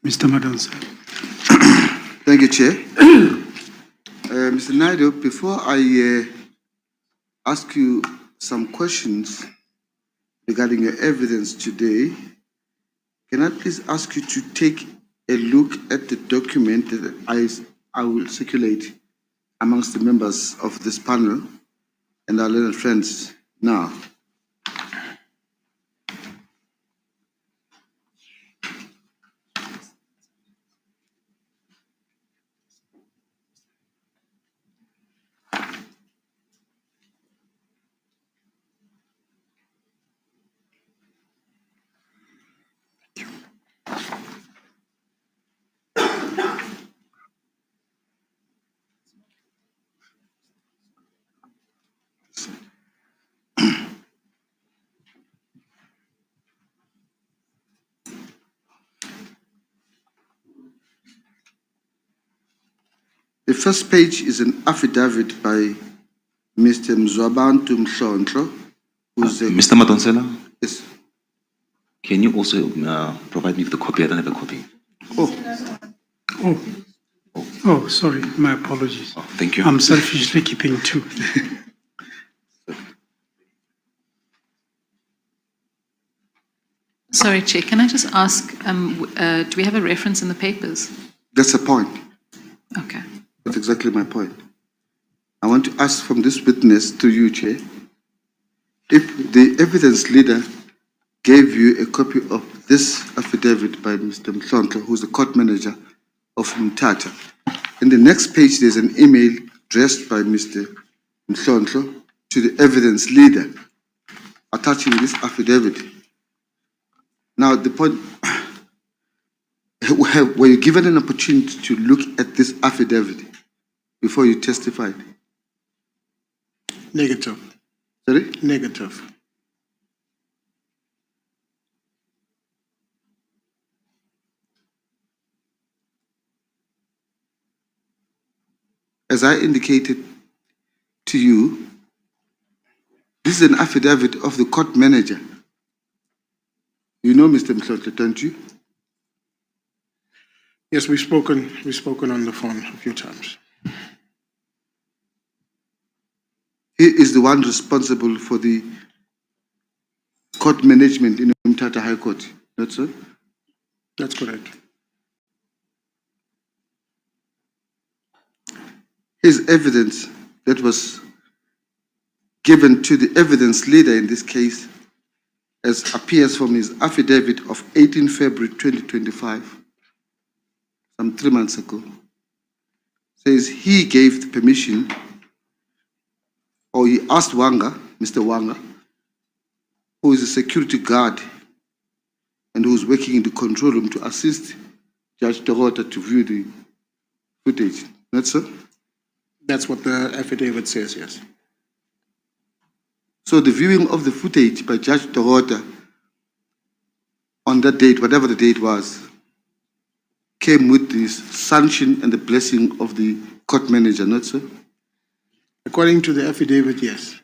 Mr. Madonsa. Thank you, Chair. Mr. Naidu, before I ask you some questions regarding your evidence today, can I please ask you to take a look at the document that I will circulate amongst the members of this panel and our learned friends now. The first page is an affidavit by Mr. Mzwabantu Mhlonhlo, who's the... Mr. Madonsela? Yes. Can you also provide me with a copy? I don't have a copy. Oh, sorry, my apologies. Oh, thank you. I'm selfishly keeping two. Sorry, Chair, can I just ask, do we have a reference in the papers? That's the point. Okay. That's exactly my point. I want to ask from this witness to you, Chair, if the evidence leader gave you a copy of this affidavit by Mr. Mhlonhlo, who's the court manager of Mthatha. In the next page, there's an email addressed by Mr. Mhlonhlo to the evidence leader attaching this affidavit. Now, the point, were you given an opportunity to look at this affidavit before you testified? Negative. Sorry? Negative. As I indicated to you, this is an affidavit of the court manager. You know Mr. Mhlonhlo, don't you? Yes, we've spoken on the phone a few times. He is the one responsible for the court management in Mthatha High Court, not so? That's correct. His evidence that was given to the evidence leader in this case, as appears from his affidavit of 18 February 2025, some 3 months ago, says he gave the permission, or he asked Wanga, Mr. Wanga, who is a security guard and who's working in the control room, to assist Judge Dorota to view the footage. Not so? That's what the affidavit says, yes. So the viewing of the footage by Judge Dorota on that date, whatever the date was, came with the sanction and the blessing of the court manager, not so? According to the affidavit, yes.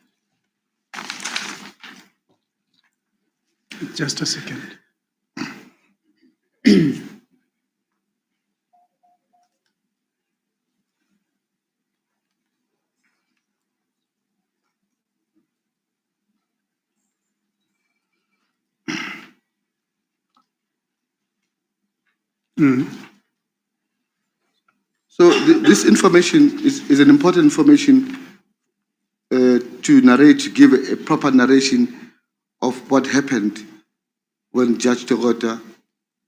Just a second. So this information is an important information to narrate, to give a proper narration of what happened when Judge Dorota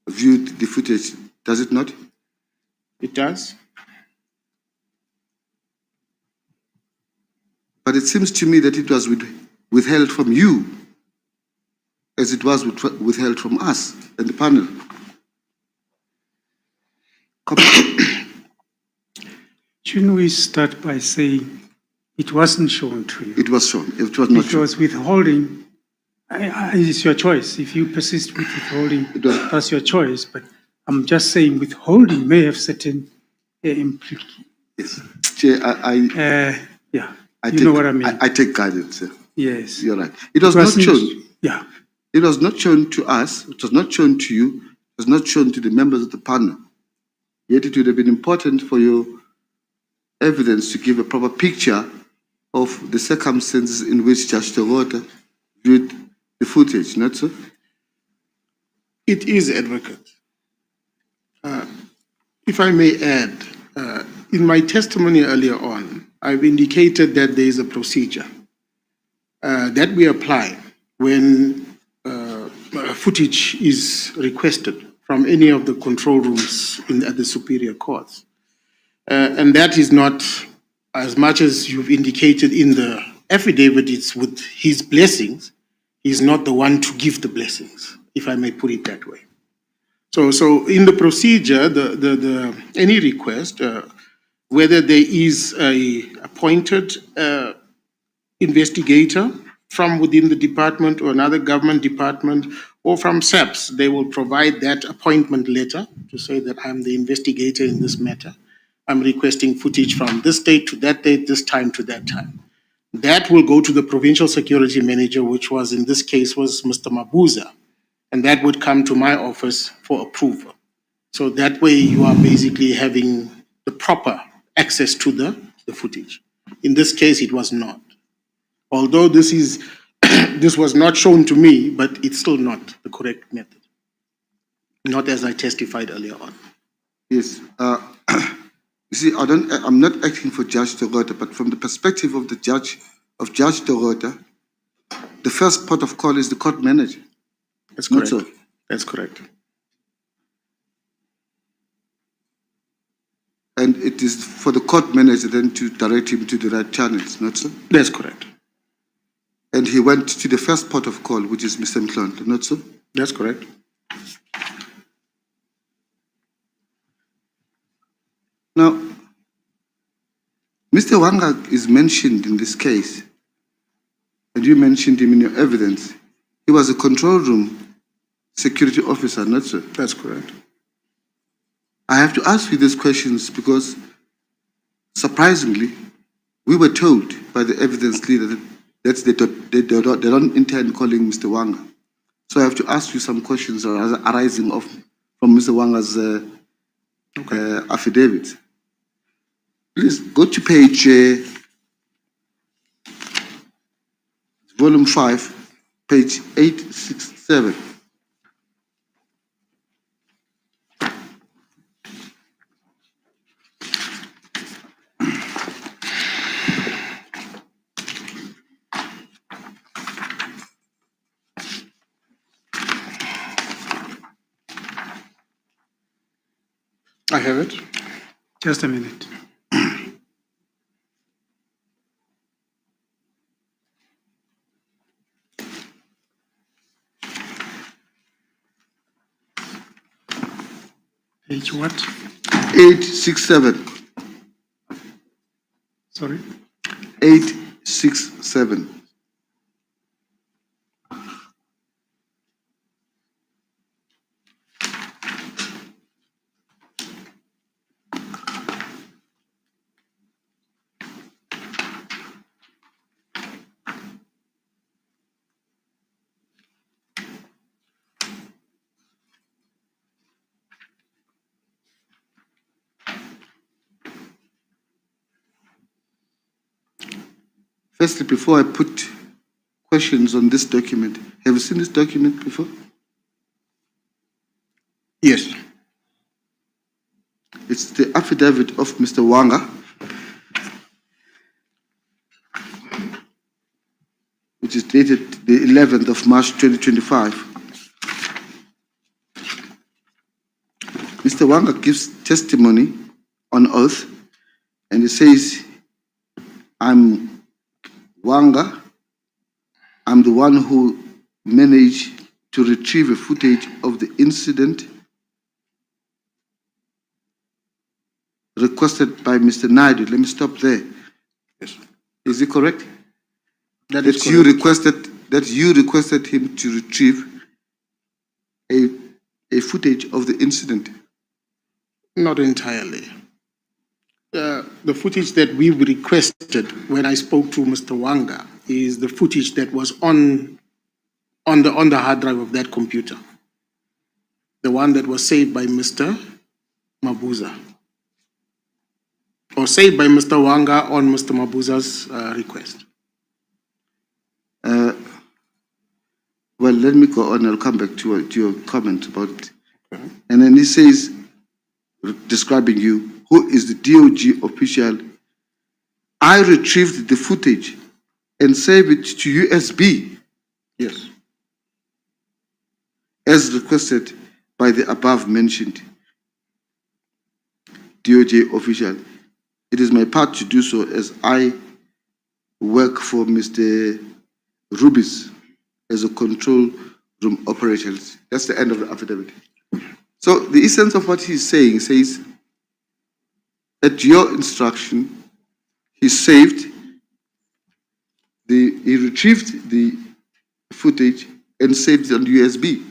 viewed the footage, does it not? It does. But it seems to me that it was withheld from you as it was withheld from us and the panel. Shouldn't we start by saying it wasn't shown to you? It was shown. It was not shown. Because withholding, it's your choice. If you persist with withholding, that's your choice. But I'm just saying withholding may have certain implications. Yes. Chair, Yeah, you know what I mean. I take guidance. Sir. Yes. You're right. It was not shown. Yeah. It was not shown to us. It was not shown to you. It was not shown to the members of the panel. Yet it would have been important for your evidence to give a proper picture of the circumstances in which Judge Dorota viewed the footage, not so? It is, Advocate. If I may add, in my testimony earlier on, I've indicated that there is a procedure that we apply when footage is requested from any of the control rooms at the superior courts. And that is not, as much as you've indicated in the affidavit, it's with his blessings. He's not the one to give the blessings, if I may put it that way. So in the procedure, any request, whether there is a appointed investigator from within the department or another government department or from SAPS, they will provide that appointment letter to say that I'm the investigator in this matter. I'm requesting footage from this date to that date, this time to that time. That will go to the provincial security manager, which was in this case was Mr. Mabuza, and that would come to my office for approval. So that way you are basically having the proper access to the footage. In this case, it was not. Although this was not shown to me, but it's still not the correct method. Not as I testified earlier on. Yes. You see, I'm not acting for Judge Dorota, but from the perspective of Judge Dorota, the first port of call is the court manager. That's Not correct. so. That's correct. And it is for the court manager then to direct him to the right channels, not so? That's correct. And he went to the first port of call, which is Mr. Mklonto, not so? That's correct. Now, Mr. Wanga is mentioned in this case, and you mentioned him in your evidence. He was a control room security officer, not so? That's correct. I have to ask you these questions because, surprisingly, we were told by the evidence leader that they don't intend calling Mr. Wanga. So I have to ask you some questions arising from Mr. Wanga's affidavit. Please go to page volume 5, page 867. I have it. Just a minute. Page what? 867. Sorry? 867. Firstly, before I put questions on this document, have you seen this document before? Yes. It's the affidavit of Mr. Wanga, which is dated the 11th of March 2025. Mr. Wanga gives testimony on oath, and he says, I'm Wanga, I'm the one who managed to retrieve a footage of the incident requested by Mr. Naidu. Let me stop there. Yes. Is it correct? That is correct. That you requested him to retrieve a footage of the incident? Not entirely. The footage that we requested when I spoke to Mr. Wanga is the footage that was on the hard drive of that computer. the one that was saved by Mr. Mabuza, or saved by Mr. Wanga on Mr. Mabuza's request. Well, let me go on. I'll come back to your comment about it. Okay. And then he says, describing you, who is the DOG official. I retrieved the footage and saved it to USB. Yes. As requested by the above mentioned DOJ official. It is my part to do so as I work for Mr. Rubis as a control room operator. That's the end of the affidavit. So the essence of what he's saying says, at your instruction, he retrieved the footage and saved it on USB.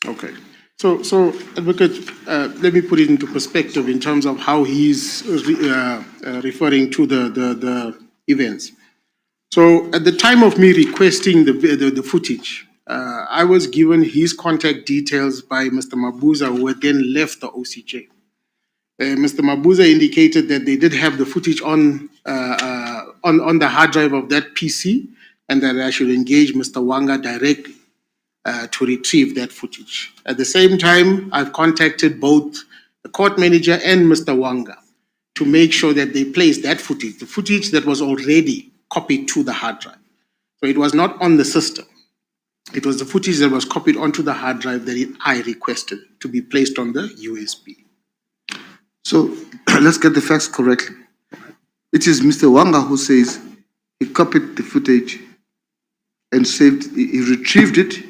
Okay. So Advocate, let me put it into perspective in terms of how he's referring to the events. So at the time of me requesting the footage, I was given his contact details by Mr. Mabuza, who had then left the OCJ. Mr. Mabuza indicated that they did have the footage on the hard drive of that PC, and that I should engage Mr. Wanga directly to retrieve that footage. At the same time, I've contacted both the court manager and Mr. Wanga to make sure that they place that footage, the footage that was already copied to the hard drive. So it was not on the system. It was the footage that was copied onto the hard drive that I requested to be placed on the USB. So let's get the facts correctly. It is Mr. Wanga who says he copied the footage and saved, he retrieved it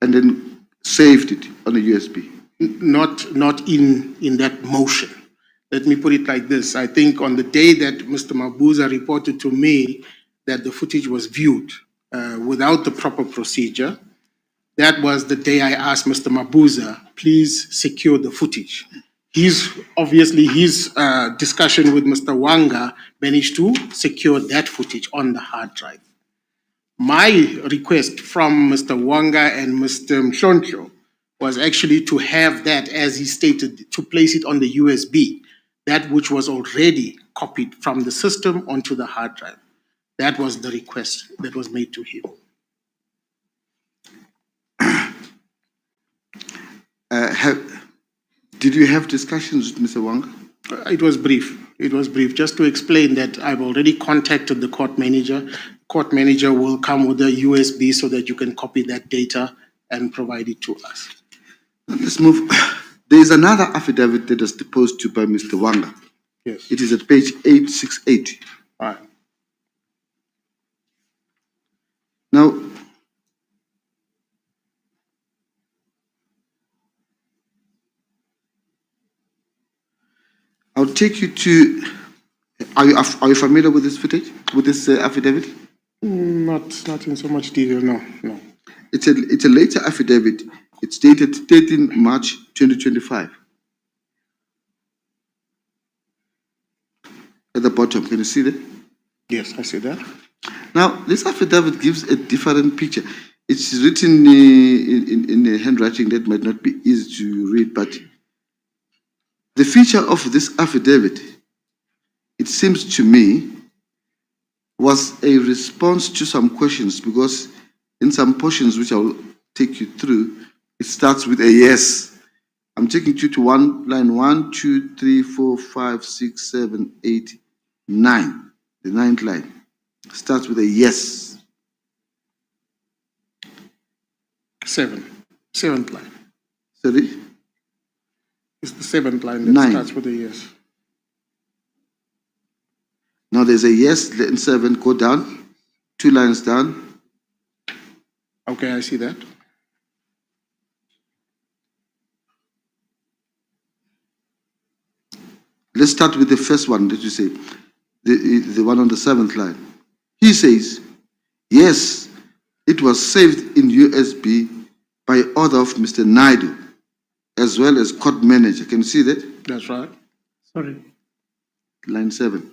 and then saved it on a USB. Not in that motion. Let me put it like this. I think on the day that Mr. Mabuza reported to me that the footage was viewed without the proper procedure, that was the day I asked Mr. Mabuza, please secure the footage. His discussion with Mr. Wanga managed to secure that footage on the hard drive. My request from Mr. Wanga and Mr. Mhlonhlo was actually to have that, as he stated, to place it on the USB, that which was already copied from the system onto the hard drive. That was the request that was made to him. Did you have discussions with Mr. Wanga? It was brief. It was brief, just to explain that I've already contacted the court manager. Court manager will come with a USB so that you can copy that data and provide it to us. Let's move. There is another affidavit that was deposed to by Mr. Wanga. Yes. It is at page 868. All right. Now, I'll take you to, are you familiar with this footage, with this affidavit? Not in so much detail, no. It's a later affidavit. It's dated 13 March 2025. At the bottom, can you see that? Yes, I see that. Now, this affidavit gives a different picture. It's written in a handwriting that might not be easy to read, but the feature of this affidavit, it seems to me, was a response to some questions, because in some portions which I will take you through, it starts with a yes. I'm taking you to line 1, 2, 3, 4, 5, 6, 7, 8, 9. The 9th line starts with a yes. 7th line. Sorry? It's the 7th line that 9. starts with a yes. Now there's a yes in 7, go down, 2 lines down. Okay, I see that. Let's start with the first one that you say, the one on the 7th line. He says, yes, it was saved in USB by order of Mr. Naidu, as well as court manager. Can you see that? That's right. Sorry. Line 7.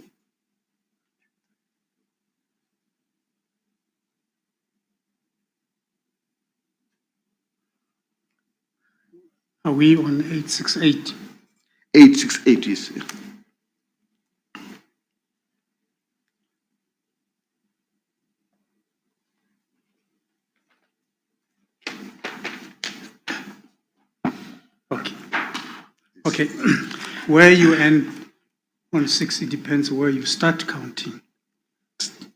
Are we on 868? 868, yes. Okay. Okay. Where you end on 6, it depends where you start counting.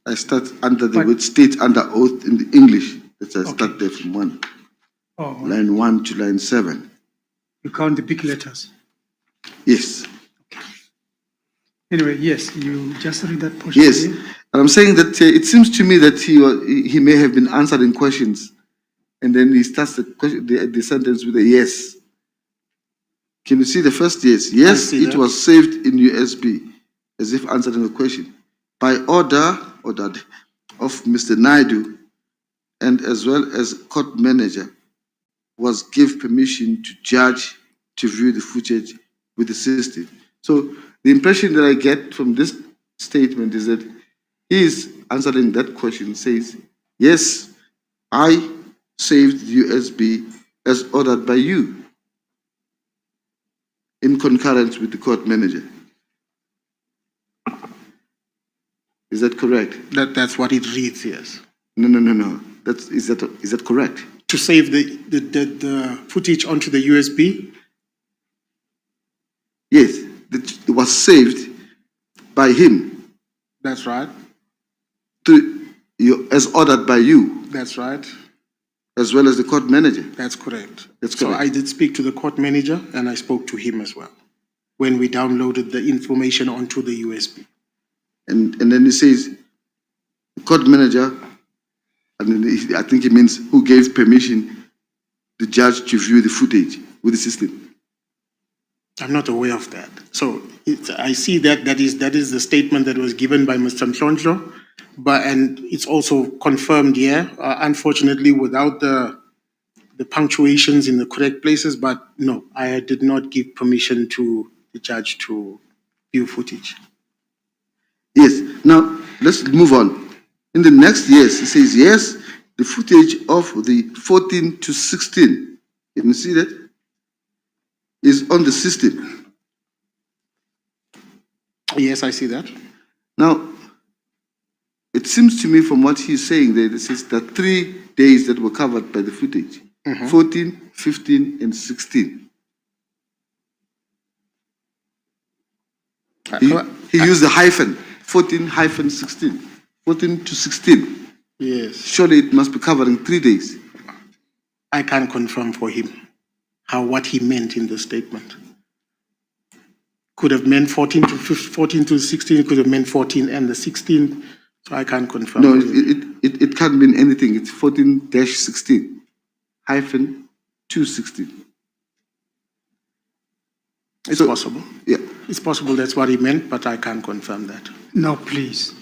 I start under the But- word state under oath in the English. That's I start Okay. there from 1. Oh, Line 1 to line 7. you count the big letters. Yes. Anyway, yes, you just read that portion. Yes. again. And I'm saying that it seems to me that he may have been answering questions, and then he starts the sentence with a yes. Can you see the first yes? Yes, see it that. was saved in USB, as if answering a question. By ordered of Mr. Naidu, and as well as court manager, was give permission to judge to view the footage with the system. So the impression that I get from this statement is that he is answering that question, says, yes, I saved the USB as ordered by you in concurrence with the court manager. Is that correct? That's what it reads, yes. No. Is that correct? To save the footage onto the USB, Yes, it was saved by him that's right, as ordered by you, that's right, as well as the court manager. that's correct. That's So correct. I did speak to the court manager and I spoke to him as well when we downloaded the information onto the USB. And then he says, the court manager, and then I think he means who gave permission the judge to view the footage with the system. I'm not aware of that. So I see that is the statement that was given by Mr. Mhlonhlo, and it's also confirmed here, unfortunately without the punctuations in the correct places, but no, I did not give permission to the judge to view footage. Yes, now let's move on. In the next yes, it says, yes, the footage of the 14 to 16, can you see that? Is on the system. Yes, I see that. Now, it seems to me from what he's saying there, this is the 3 days that were covered by the footage, 14, 15, and 16. He used the hyphen, 14 hyphen 16, 14 to 16. Yes, Surely it must be covering 3 days. I can confirm for him what he meant in the statement. Could have meant 14 to 16, could have meant 14 and the 16, so I can't confirm. No, for him. it can't mean anything. It's 14-16, hyphen 216. It's so- possible. Yeah. It's possible that's what he meant, but I can't confirm that. No, please.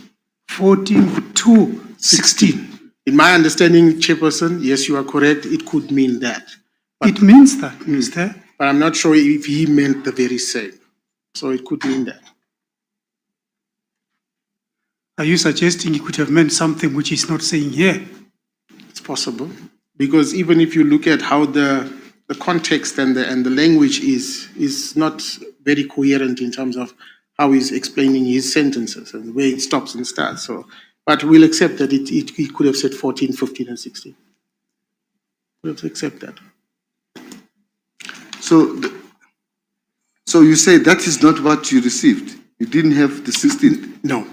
14 to 16. In my understanding, Chairperson, yes, you are correct, it could mean that. It means that, mister. But I'm not sure if he meant the very same. So it could mean that. Are you suggesting it could have meant something which is not saying here? It's possible. Because even if you look at how the context and the language is not very coherent in terms of how he's explaining his sentences and where it stops and starts. So, but we'll accept that he could have said 14, 15, and 16. We'll accept that. So you say that is not what you received. You didn't have the 16th, No,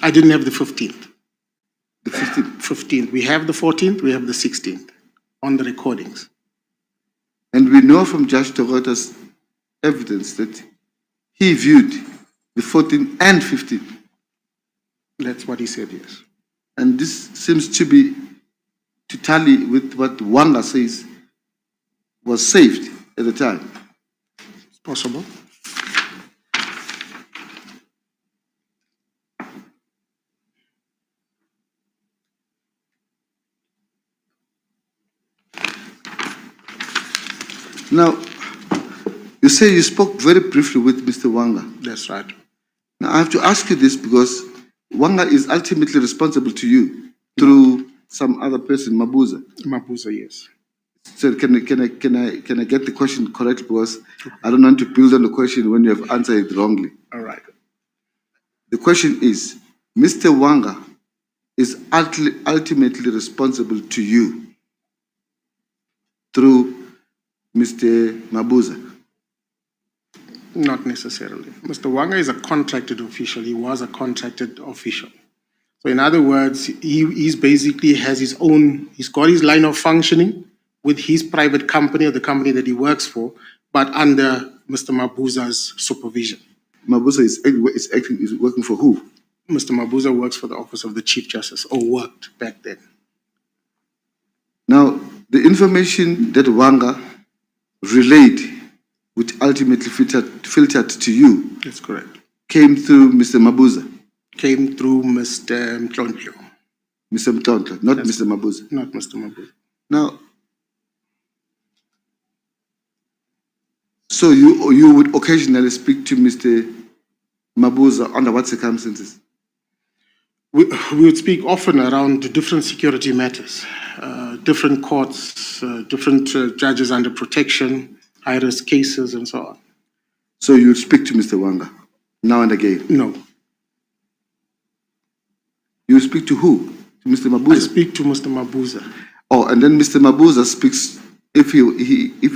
I didn't have the 15th. the 15th. 15th. We have the 14th, we have the 16th on the recordings. And we know from Judge Togota's evidence that he viewed the 14th and 15th. That's what he said, yes. And this seems to be to tally with what Wanga says was saved at the time. It's possible. Now, you say you spoke very briefly with Mr. Wanga. That's right. Now, I have to ask you this because Wanga is ultimately responsible to you through some other person, Mabuza. Mabuza, yes. So can I get the question correct? Because I don't want to build on the question when you have answered it wrongly. All right. The question is, Mr. Wanga is ultimately responsible to you through Mr. Mabuza. Not necessarily. Mr. Wanga is a contracted official. He was a contracted official. So in other words, he's basically has his own, he's got his line of functioning with his private company or the company that he works for, but under Mr. Mabuza's supervision. Mabuza is working for who? Mr. Mabuza works for the Office of the Chief Justice, or worked back then. Now, the information that Wanga relayed, which ultimately filtered to you, That's correct. came through Mr. Mabuza, Came through Mr. Mtlontlho, Mr. Mtonto, not Mr. Mabuza. not Mr. Mabuza. Now, so you would occasionally speak to Mr. Mabuza under what circumstances? We would speak often around different security matters, different courts, different judges under protection, high-risk cases, and so on. So you would speak to Mr. Wanga now and again? No, You speak to who? To Mr. I Mabuza? speak to Mr. Mabuza. Oh, and then Mr. Mabuza speaks, if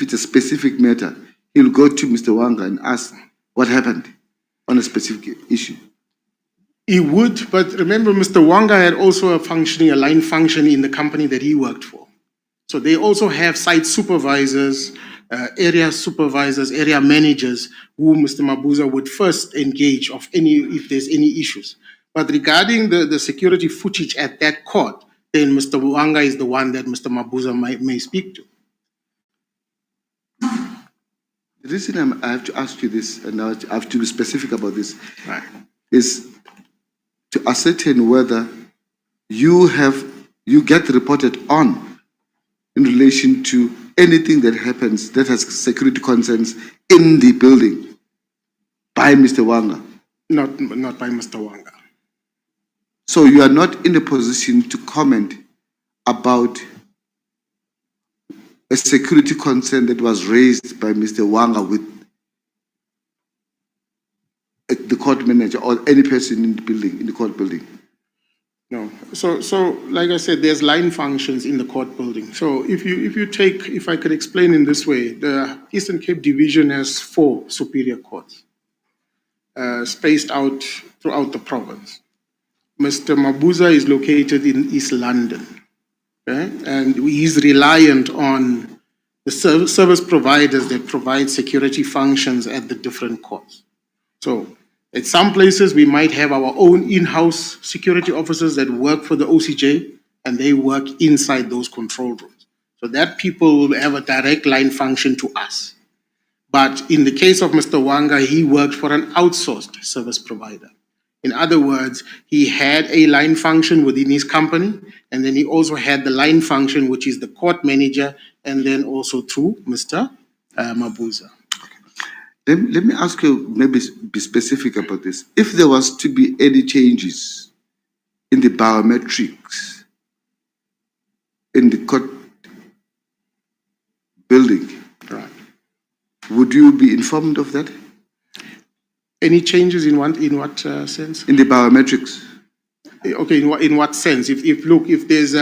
it's a specific matter, he'll go to Mr. Wanga and ask what happened on a specific issue. He would, but remember, Mr. Wanga had also a line function in the company that he worked for. So they also have site supervisors, area supervisors, area managers, who Mr. Mabuza would first engage if there's any issues. But regarding the security footage at that court, then Mr. Wanga is the one that Mr. Mabuza may speak to. The reason I have to ask you this, and I have to be specific about this, Right. is to ascertain whether you get reported on in relation to anything that happens that has security concerns in the building by Mr. Wanga. Not by Mr. Wanga. So you are not in a position to comment about a security concern that was raised by Mr. Wanga with the court manager or any person in the building, in the court building. No. So like I said, there's line functions in the court building. So if I could explain in this way, the Eastern Cape Division has 4 superior courts spaced out throughout the province. Mr. Mabuza is located in East London, okay? And he's reliant on the service providers that provide security functions at the different courts. So at some places, we might have our own in-house security officers that work for the OCJ, and they work inside those control rooms. So that people will have a direct line function to us. But in the case of Mr. Wanga, he worked for an outsourced service provider. In other words, he had a line function within his company, and then he also had the line function, which is the court manager, and then also through Mr. Mabuza. Let me ask you, maybe be specific about this. If there was to be any changes in the biometrics in the court building, Right. would you be informed of that? Any changes in what sense? In the biometrics? Okay, in what sense? If there's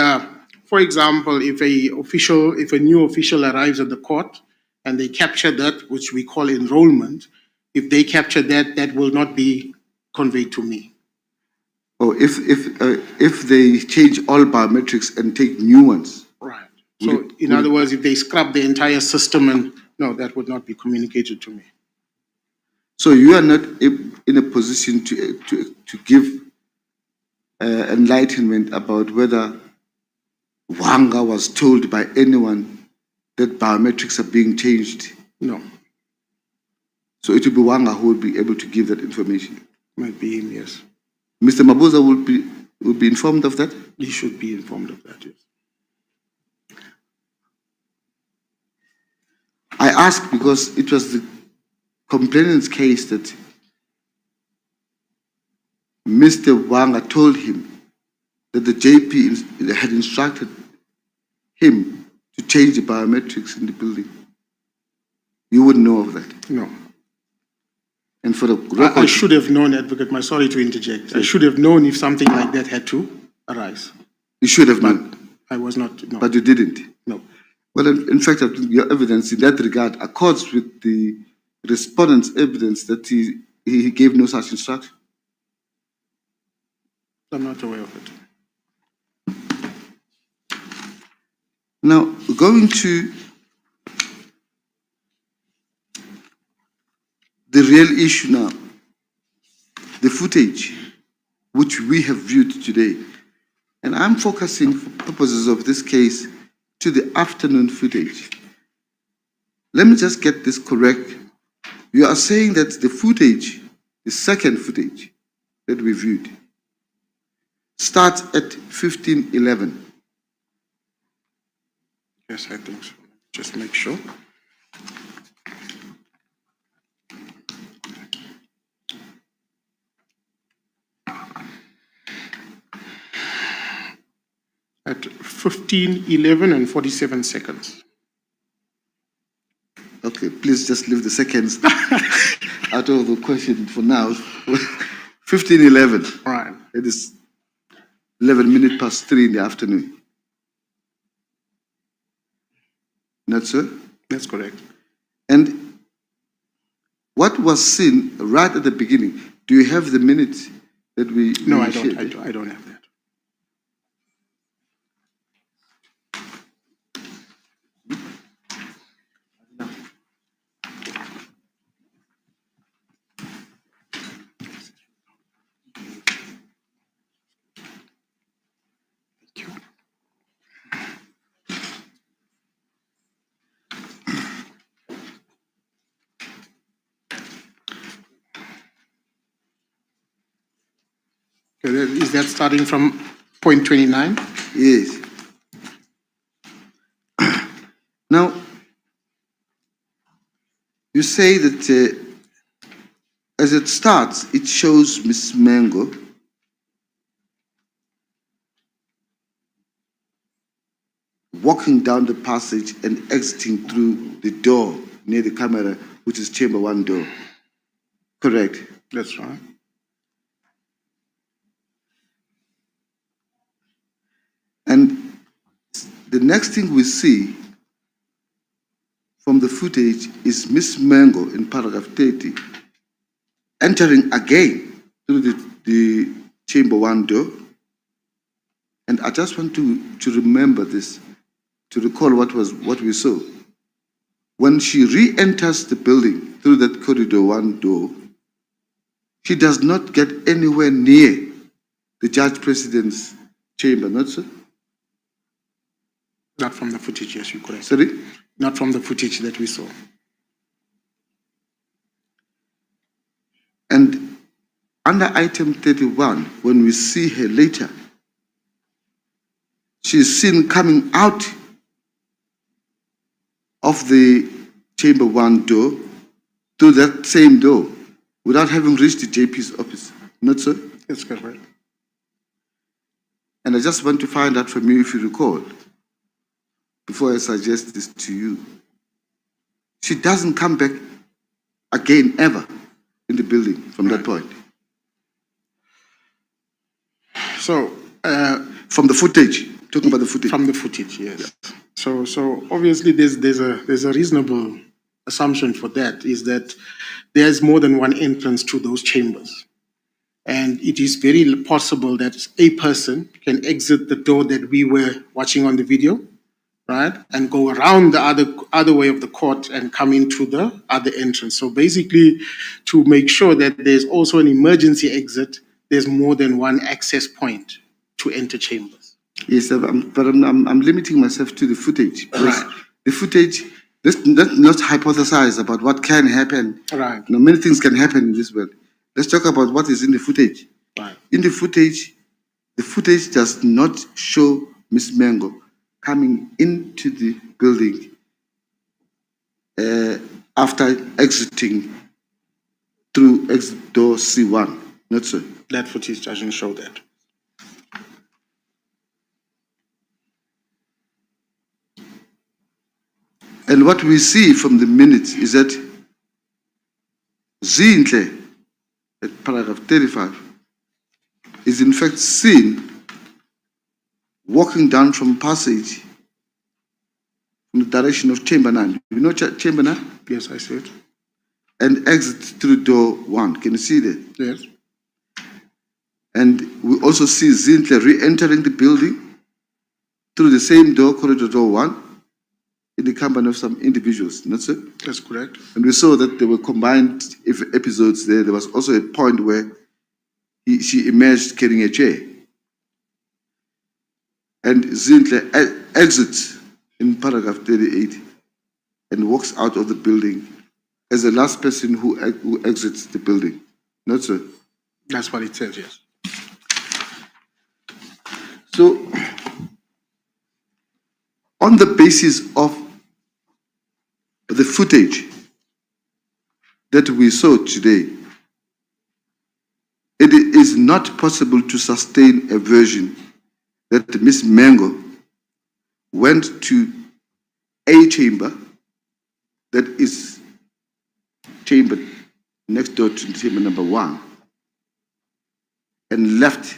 for example, if a new official arrives at the court and they capture that, which we call enrollment, if they capture that, that will not be conveyed to me. Or if they change all biometrics and take new ones? Right. So in other words, if they scrub the entire system, and no, that would not be communicated to me. So you are not in a position to give enlightenment about whether Wanga was told by anyone that biometrics are being changed? No, So it will be Wanga who will be able to give that information. might be him, yes. Mr. Mabuza will be informed of that? He should be informed of that, yes. I ask because it was the complainant's case that Mr. Wanga told him that the JP had instructed him to change the biometrics in the building? You wouldn't know of that. No. And for the I record, should have known, Advocate, sorry to interject. I should have known if something like that had to arise. you should have But known, I was not, no. but you didn't. No. Well, in fact, I think your evidence in that regard accords with the respondent's evidence that he gave no such instruction. I'm not aware of it. Now, going to the real issue now, the footage which we have viewed today, and I'm focusing for purposes of this case to the afternoon footage. Let me just get this correct. You are saying that the footage, the second footage that we viewed, starts at 15:11. Yes, I think so. Just make sure. At 15:11 and 47 seconds. Okay, please just leave the seconds out of the question for now. 15:11. All right. It is 11 minutes past 3 in the afternoon. Not so? That's correct. And what was seen right at the beginning? Do you have the minutes that we? No, we I don't. shared? I don't have that. Okay, is that starting from point 29? Yes. Now, you say that as it starts, it shows Miss Mengo walking down the passage and exiting through the door near the camera, which is chamber 1 door. Correct? That's right. And the next thing we see from the footage is Miss Mengo in paragraph 30 entering again through the chamber 1 door. And I just want to remember this, to recall what we saw. When she re-enters the building through that corridor 1 door, she does not get anywhere near the judge president's chamber, not so? Not from the footage, yes, you're correct. Sorry? Not from the footage that we saw. And under item 31, when we see her later, she is seen coming out of the chamber 1 door through that same door without having reached the JP's office. Not so? That's correct. And I just want to find out from you if you recall, before I suggest this to you. She doesn't come back again ever in the building from that point. So, From the footage, talking about the footage. from the footage, yes. So obviously there's a reasonable assumption for that, is that there's more than one entrance to those chambers. And it is very possible that a person can exit the door that we were watching on the video, right, and go around the other way of the court and come into the other entrance. So basically, to make sure that there's also an emergency exit, there's more than one access point to enter chambers. Yes, but I'm limiting myself to the footage. Because Right. the footage, let's not hypothesize about what can happen. Right. You know, many things can happen in this world. Let's talk about what is in the footage. Right. In the footage does not show Miss Mengo coming into the building after exiting through exit door C1. Not so. That footage doesn't show that. And what we see from the minutes is that Zinhle, at paragraph 35, is in fact seen walking down from passage in the direction of chamber 9. You know chamber 9? Yes, I see it. And exit through door 1. Can you see that? Yes. And we also see Zinhle re-entering the building through the same door, corridor door 1, in the company of some individuals, not so? That's correct. And we saw that there were combined episodes there. There was also a point where she emerged carrying a chair. And Zinhle exits in paragraph 38 and walks out of the building as the last person who exits the building, not so? That's what it says, yes. So, on the basis of the footage that we saw today, it is not possible to sustain a version that Ms. Mengo went to a chamber that is chamber next door to chamber number 1 and left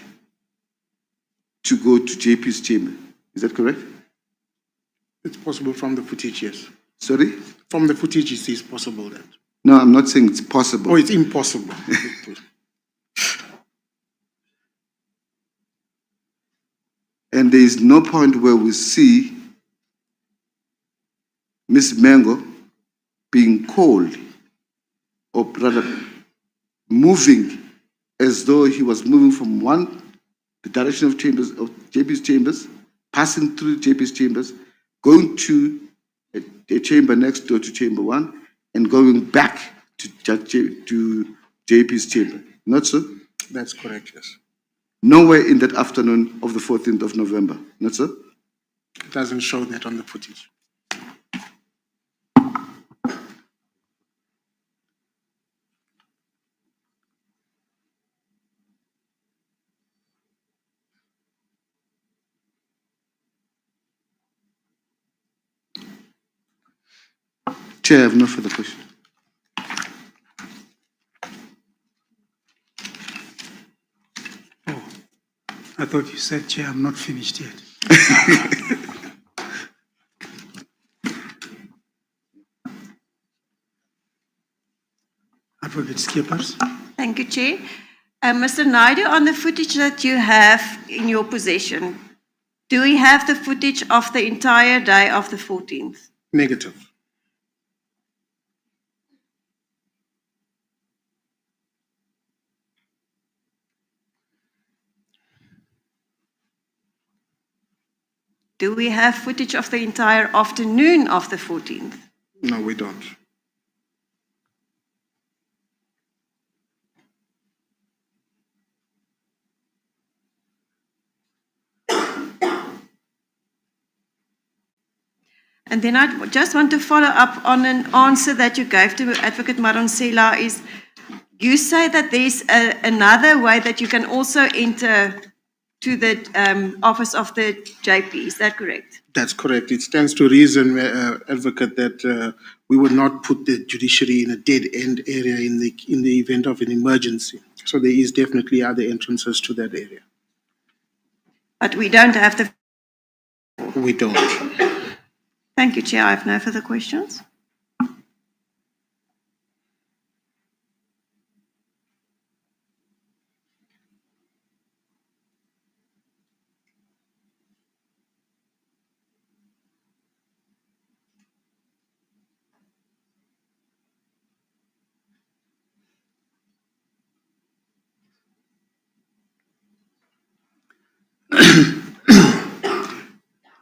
to go to JP's chamber. Is that correct? It's possible from the footage, yes. Sorry? From the footage, it is possible that. No, I'm not saying it's possible. Oh, it's impossible. And there is no point where we see Ms. Mengo being called, or rather moving as though he was moving from the direction of JP's chambers, passing through JP's chambers, going to a chamber next door to chamber 1, and going back to JP's chamber. Not so? That's correct, yes. Nowhere in that afternoon of the 14th of November. Not so? It doesn't show that on the footage. Chair, I have no further question. I thought you said, Chair, I'm not finished yet. Advocate Skippers. Thank you, Chair. Mr. Naidu, on the footage that you have in your possession, do we have the footage of the entire day of the 14th? Negative. Do we have footage of the entire afternoon of the 14th? No, we don't. And then I just want to follow up on an answer that you gave to Advocate Maronsela is, you say that there's another way that you can also enter to the office of the JP. Is that correct? That's correct. It stands to reason, Advocate, that we would not put the judiciary in a dead-end area in the event of an emergency. So there is definitely other entrances to that area. But we don't have the... We don't. Thank you, Chair. I have no further questions.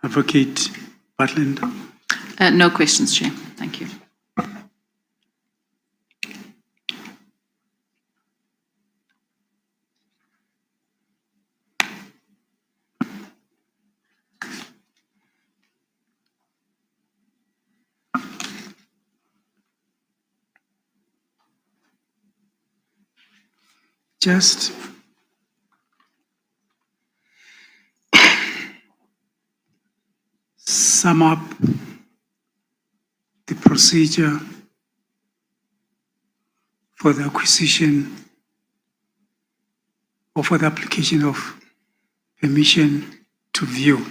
Advocate Butland. No questions, Chair. Thank you. Just sum up procedure for the acquisition or for the application of permission to view.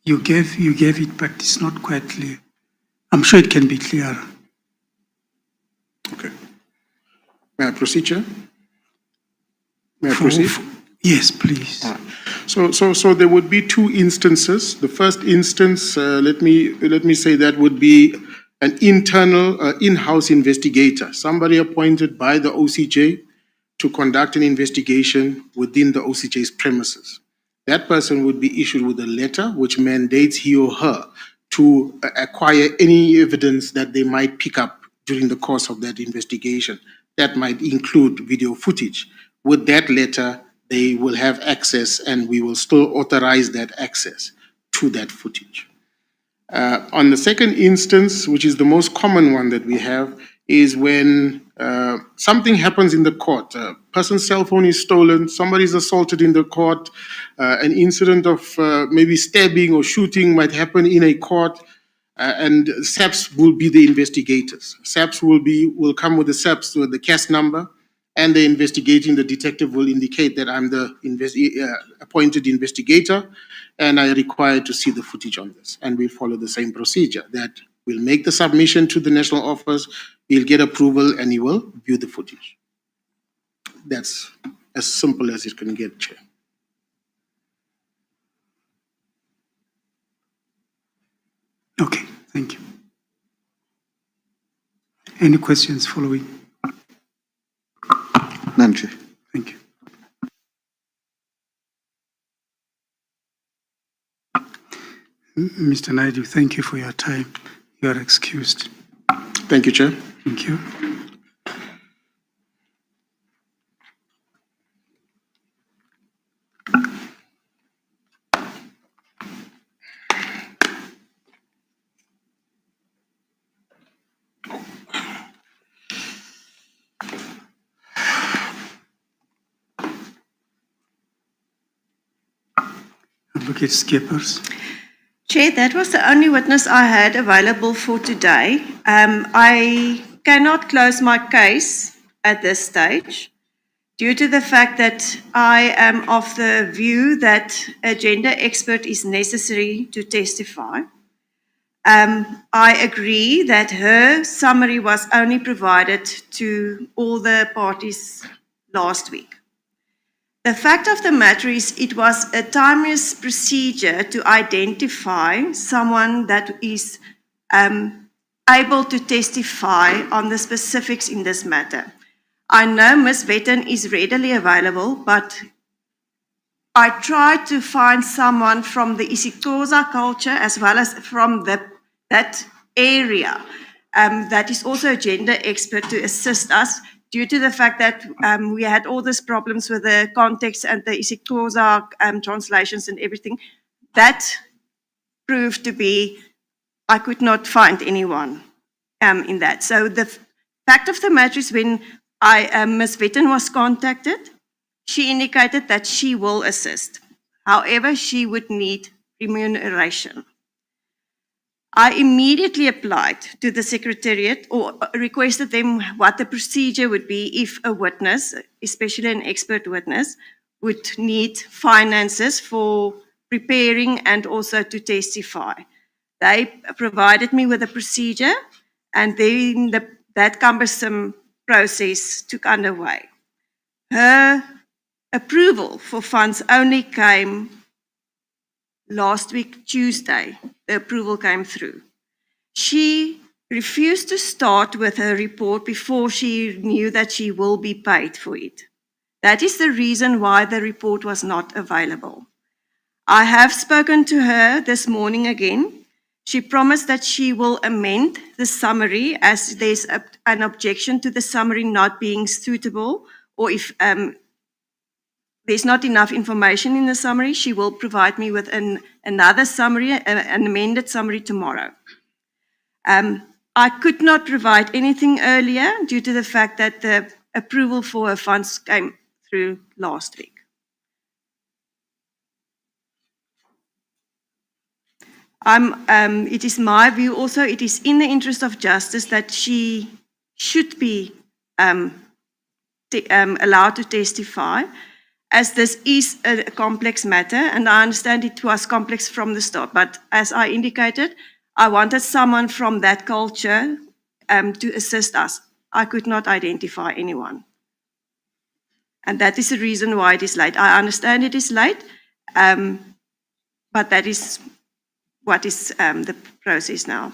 You gave it, but it's not quite clear. I'm sure it can be clearer. Okay. May I proceed, Chair? May I For- proceed? Yes, please. All right. So there would be two instances. The first instance, let me say that would be an internal, in-house investigator, somebody appointed by the OCJ to conduct an investigation within the OCJ's premises. That person would be issued with a letter which mandates he or her to acquire any evidence that they might pick up during the course of that investigation. That might include video footage. With that letter, they will have access, and we will still authorize that access to that footage. On the second instance, which is the most common one that we have, is when something happens in the court. A person's cell phone is stolen, somebody is assaulted in the court, an incident of maybe stabbing or shooting might happen in a court, and SAPS will be the investigators. SAPS will come with the SAPS with the case number, and the investigating, the detective will indicate that I'm the appointed investigator, and I require to see the footage on this. And we follow the same procedure, that we'll make the submission to the national office, he'll get approval, and he will view the footage. That's as simple as it can get, Chair. Okay, thank you. Any questions following? None, Chair. Thank you. Mr. Naidu, thank you for your time. You are excused. Thank you, Chair. Thank you. Advocate Skippers. Chair, that was the only witness I had available for today. I cannot close my case at this stage due to the fact that I am of the view that a gender expert is necessary to testify. I agree that her summary was only provided to all the parties last week. The fact of the matter is it was a timeless procedure to identify someone that is able to testify on the specifics in this matter. I know Ms. Vetten is readily available, but I tried to find someone from the isiXhosa culture as well as from that area that is also a gender expert to assist us, due to the fact that we had all these problems with the context and the isiXhosa translations and everything. That proved to be, I could not find anyone in that. So the fact of the matter is when Ms. Vetten was contacted, she indicated that she will assist. However, she would need remuneration. I immediately applied to the Secretariat or requested them what the procedure would be if a witness, especially an expert witness, would need finances for preparing and also to testify. They provided me with a procedure, and then that cumbersome process took underway. Her approval for funds only came last week, Tuesday. The approval came through. She refused to start with her report before she knew that she will be paid for it. That is the reason why the report was not available. I have spoken to her this morning again. She promised that she will amend the summary as there's an objection to the summary not being suitable, or if there's not enough information in the summary, she will provide me with another summary, an amended summary tomorrow. I could not provide anything earlier due to the fact that the approval for her funds came through last week. It is my view also, it is in the interest of justice that she should be allowed to testify, as this is a complex matter, and I understand it was complex from the start. But as I indicated, I wanted someone from that culture to assist us. I could not identify anyone. And that is the reason why it is late. I understand it is late, but that is what is the process now.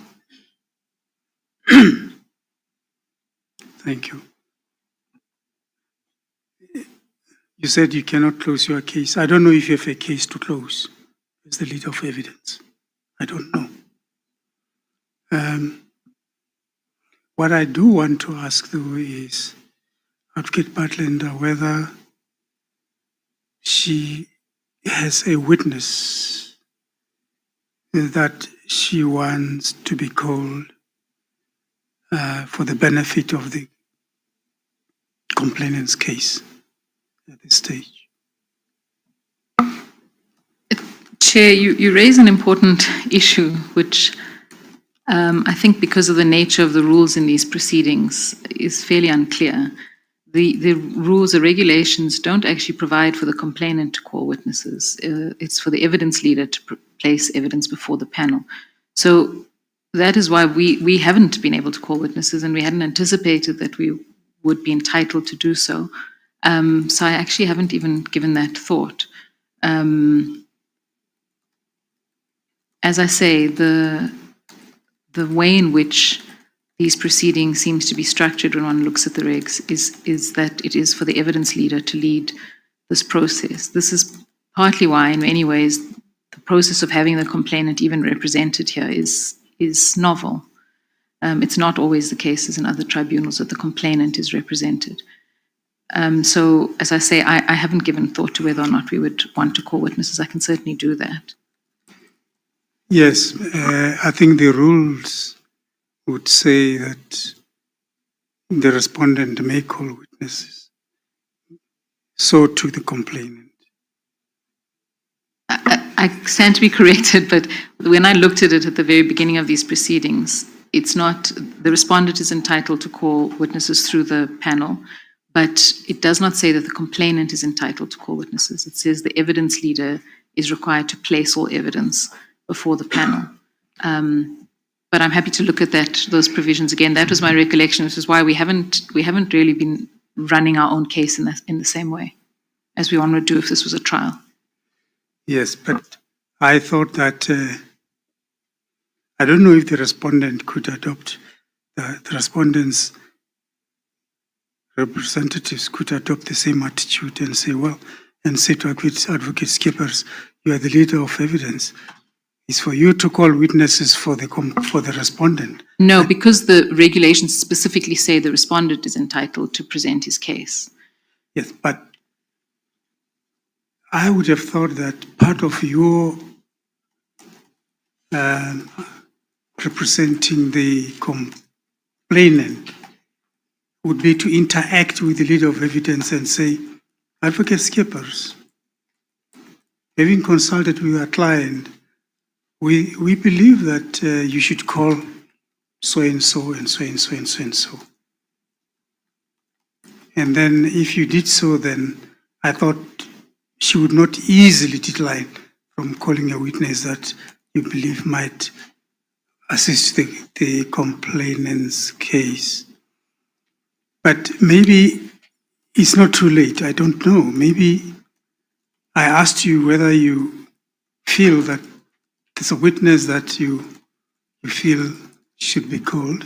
Thank you. You said you cannot close your case. I don't know if you have a case to close as the leader of evidence. I don't know. What I do want to ask, though, is Advocate Butlander whether she has a witness that she wants to be called for the benefit of the complainant's case at this stage. Chair, you raise an important issue, which I think because of the nature of the rules in these proceedings is fairly unclear. The rules or regulations don't actually provide for the complainant to call witnesses. It's for the evidence leader to place evidence before the panel. So that is why we haven't been able to call witnesses, and we hadn't anticipated that we would be entitled to do so. So I actually haven't even given that thought. As I say, the way in which these proceedings seems to be structured when one looks at the regs is that it is for the evidence leader to lead this process. This is partly why, in many ways, the process of having the complainant even represented here is novel. It's not always the case, as in other tribunals, that the complainant is represented. So, as I say, I haven't given thought to whether or not we would want to call witnesses. I can certainly do that. Yes, I think the rules would say that the respondent may call witnesses. So to the complainant. I stand to be corrected, but when I looked at it at the very beginning of these proceedings, it's not, the respondent is entitled to call witnesses through the panel, but it does not say that the complainant is entitled to call witnesses. It says the evidence leader is required to place all evidence before the panel. But I'm happy to look at those provisions again. That was my recollection, which is why we haven't really been running our own case in the same way as we would do if this was a trial. Yes, but I thought that, I don't know if the respondent could adopt, the respondent's representatives could adopt the same attitude and say, well, and say to advocate Skippers, you are the leader of evidence. It's for you to call witnesses for the respondent. No, because the regulations specifically say the respondent is entitled to present his case. Yes, but I would have thought that part of your representing the complainant would be to interact with the leader of evidence and say, Advocate Skippers, having consulted with our client, we believe that you should call so-and-so and so-and-so and so-and-so. And then if you did so, then I thought she would not easily decline from calling a witness that you believe might assist the complainant's case. But maybe it's not too late. I don't know. Maybe I asked you whether you feel that there's a witness that you feel should be called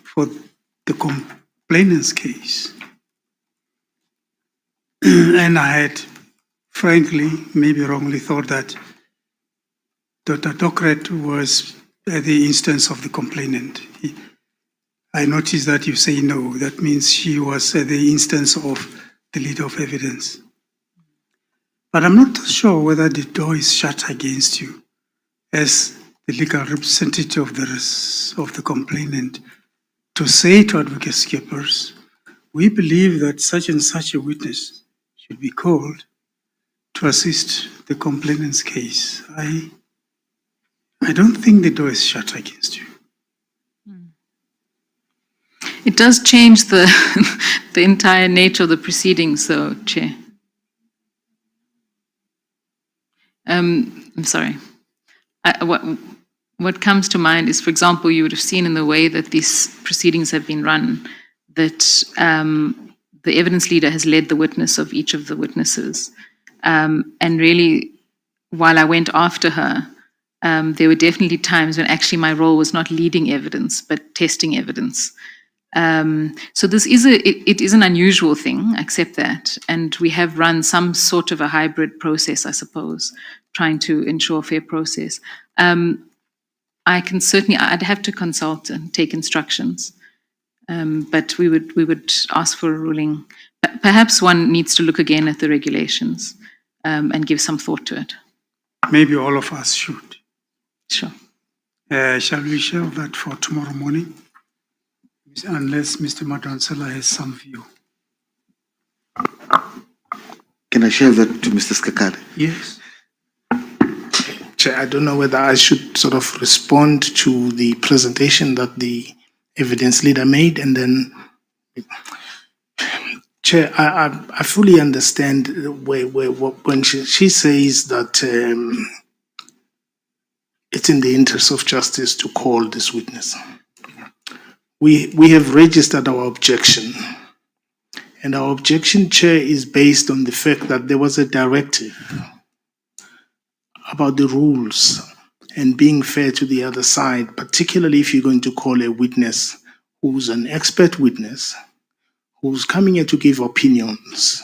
for the complainant's case. And I had, frankly, maybe wrongly thought that Dr. Docret was at the instance of the complainant. I noticed that you say no. That means she was at the instance of the leader of evidence. But I'm not sure whether the door is shut against you as the legal representative of the complainant to say to Advocate Skippers, we believe that such and such a witness should be called to assist the complainant's case. I don't think the door is shut against you. It does change the, the entire nature of the proceedings, though, Chair. I'm sorry. What comes to mind is, for example, you would have seen in the way that these proceedings have been run, that the evidence leader has led the witness of each of the witnesses. And really, while I went after her, there were definitely times when actually my role was not leading evidence, but testing evidence. So this is it is an unusual thing, I accept that. And we have run some sort of a hybrid process, I suppose, trying to ensure fair process. I can certainly, I'd have to consult and take instructions, but we would ask for a ruling. Perhaps one needs to look again at the regulations and give some thought to it. Maybe all of us should. Sure. Shall we shelve that for tomorrow morning? Unless Mr. Madansela has some view. Can I share that to Mr. Skakade? Yes. Chair, I don't know whether I should sort of respond to the presentation that the evidence leader made, and then, Chair, I fully understand when she says that it's in the interest of justice to call this witness. We have registered our objection, and our objection, Chair, is based on the fact that there was a directive about the rules and being fair to the other side, particularly if you're going to call a witness who's an expert witness, who's coming here to give opinions,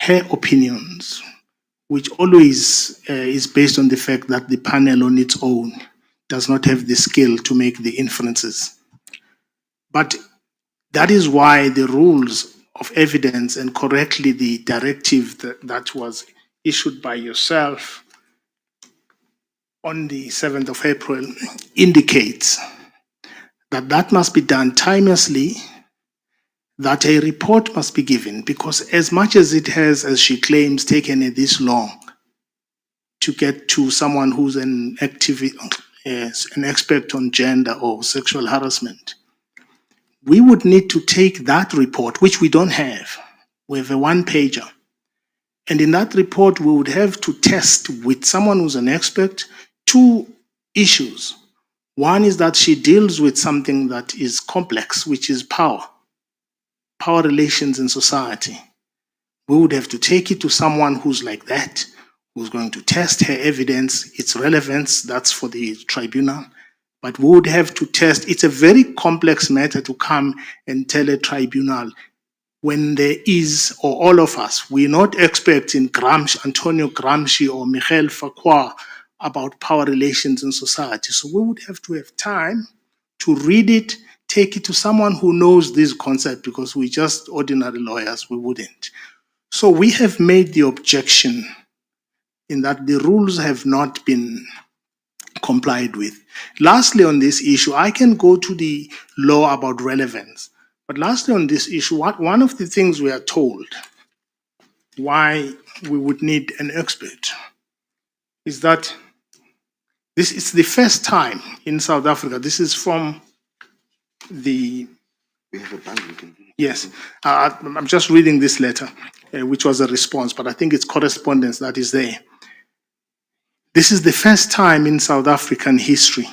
her opinions, which always is based on the fact that the panel on its own does not have the skill to make the inferences. But that is why the rules of evidence, and correctly the directive that was issued by yourself on the 7th of April, indicates that that must be done timelessly, that a report must be given, because as much as it has, as she claims, taken it this long to get to someone who's an expert on gender or sexual harassment, we would need to take that report, which we don't have. We have a one-pager. And in that report, we would have to test with someone who's an expert two issues. One is that she deals with something that is complex, which is power relations in society. We would have to take it to someone who's like that, who's going to test her evidence, its relevance, that's for the tribunal. But we would have to test, it's a very complex matter to come and tell a tribunal when there is, or all of us, we're not experts in Antonio Gramsci or Michael Foucault about power relations in society. So we would have to have time to read it, take it to someone who knows this concept, because we're just ordinary lawyers, we wouldn't. So we have made the objection in that the rules have not been complied with. Lastly, on this issue, I can go to the law about relevance. But lastly, on this issue, one of the things we are told why we would need an expert is that this is the first time in South Africa. This is from the... We have a bundle. You can... Yes, I'm just reading this letter, which was a response, but I think it's correspondence that is there. This is the first time in South African history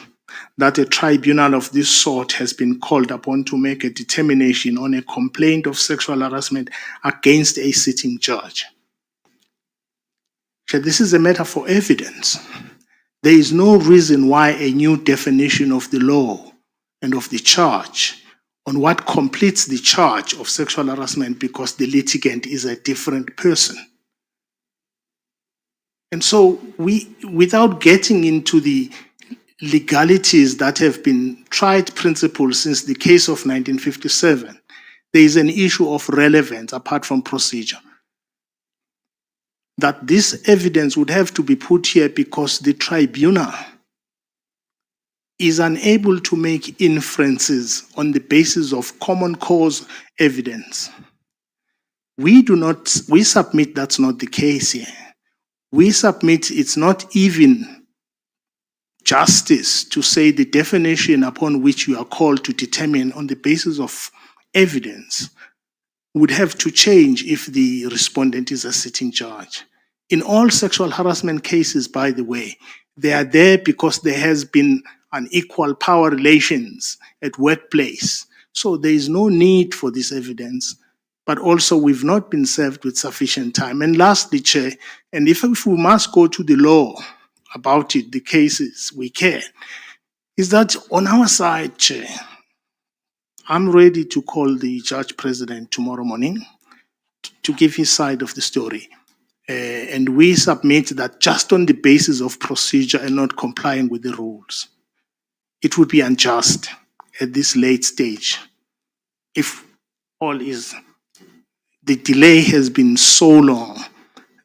that a tribunal of this sort has been called upon to make a determination on a complaint of sexual harassment against a sitting judge. So this is a matter for evidence. There is no reason why a new definition of the law and of the charge on what completes the charge of sexual harassment, because the litigant is a different person. And so without getting into the legalities that have been tried principles since the case of 1957, there is an issue of relevance apart from procedure. That this evidence would have to be put here because the tribunal is unable to make inferences on the basis of common cause evidence. We submit that's not the case here. We submit it's not even justice to say the definition upon which you are called to determine on the basis of evidence would have to change if the respondent is a sitting judge. In all sexual harassment cases, by the way, they are there because there has been unequal power relations at workplace. So there is no need for this evidence, but also we've not been served with sufficient time. And lastly, Chair, and if we must go to the law about it, the cases we can, is that on our side, Chair, I'm ready to call the judge president tomorrow morning to give his side of the story. And we submit that just on the basis of procedure and not complying with the rules, it would be unjust at this late stage. If all is, the delay has been so long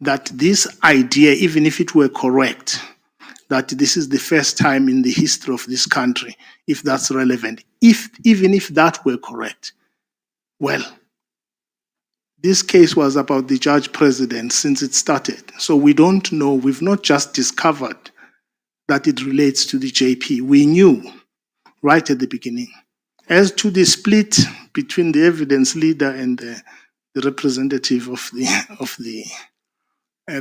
that this idea, even if it were correct, that this is the first time in the history of this country, if that's relevant, even if that were correct, well, this case was about the judge president since it started. So we don't know, we've not just discovered that it relates to the JP. We knew right at the beginning. As to the split between the evidence leader and the representative of the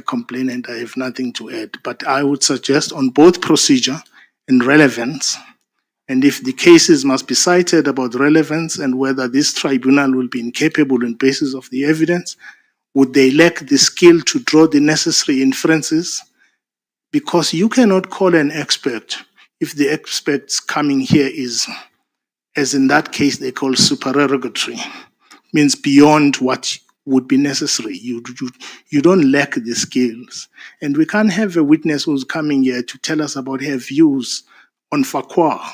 complainant, I have nothing to add. But I would suggest on both procedure and relevance, and if the cases must be cited about relevance and whether this tribunal will be incapable on basis of the evidence, would they lack the skill to draw the necessary inferences? Because you cannot call an expert if the expert's coming here is, as in that case they call supererogatory, means beyond what would be necessary. You don't lack the skills. And we can't have a witness who's coming here to tell us about her views on Fakwa,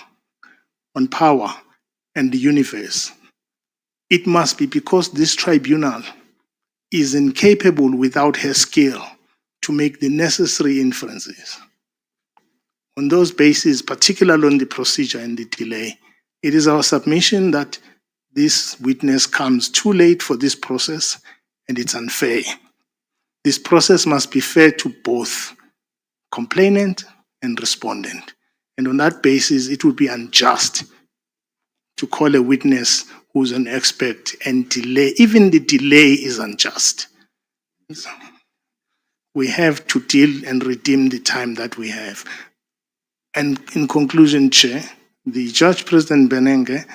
on power and the universe. It must be because this tribunal is incapable without her skill to make the necessary inferences. On those bases, particularly on the procedure and the delay, it is our submission that this witness comes too late for this process and it's unfair. This process must be fair to both complainant and respondent. And on that basis, it would be unjust to call a witness who's an expert and delay. Even the delay is unjust. We have to deal and redeem the time that we have. And in conclusion, Chair, the Judge President Mbengene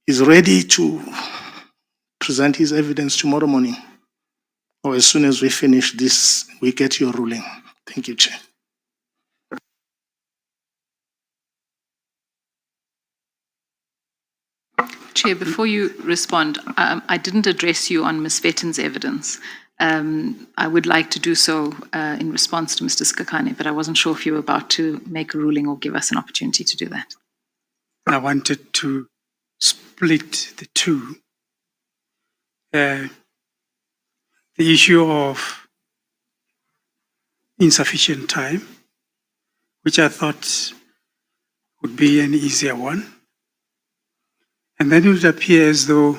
is ready to present his evidence tomorrow morning, or as soon as we finish this, we get your ruling. Thank you, Chair. Chair, before you respond, I didn't address you on Ms. Vetten's evidence. I would like to do so in response to Mr. Skakane, but I wasn't sure if you were about to make a ruling or give us an opportunity to do that. I wanted to split the two. The issue of insufficient time, which I thought would be an easier one. And then it would appear as though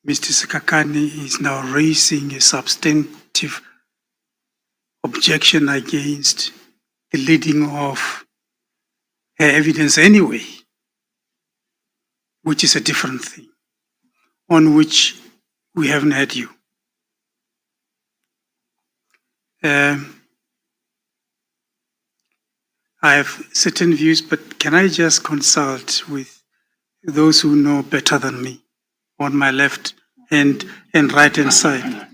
Mr. Skakane is now raising a substantive objection against the leading of her evidence anyway, which is a different thing, on which we haven't had you. I have certain views, but can I just consult with those who know better than me on my left and right hand side?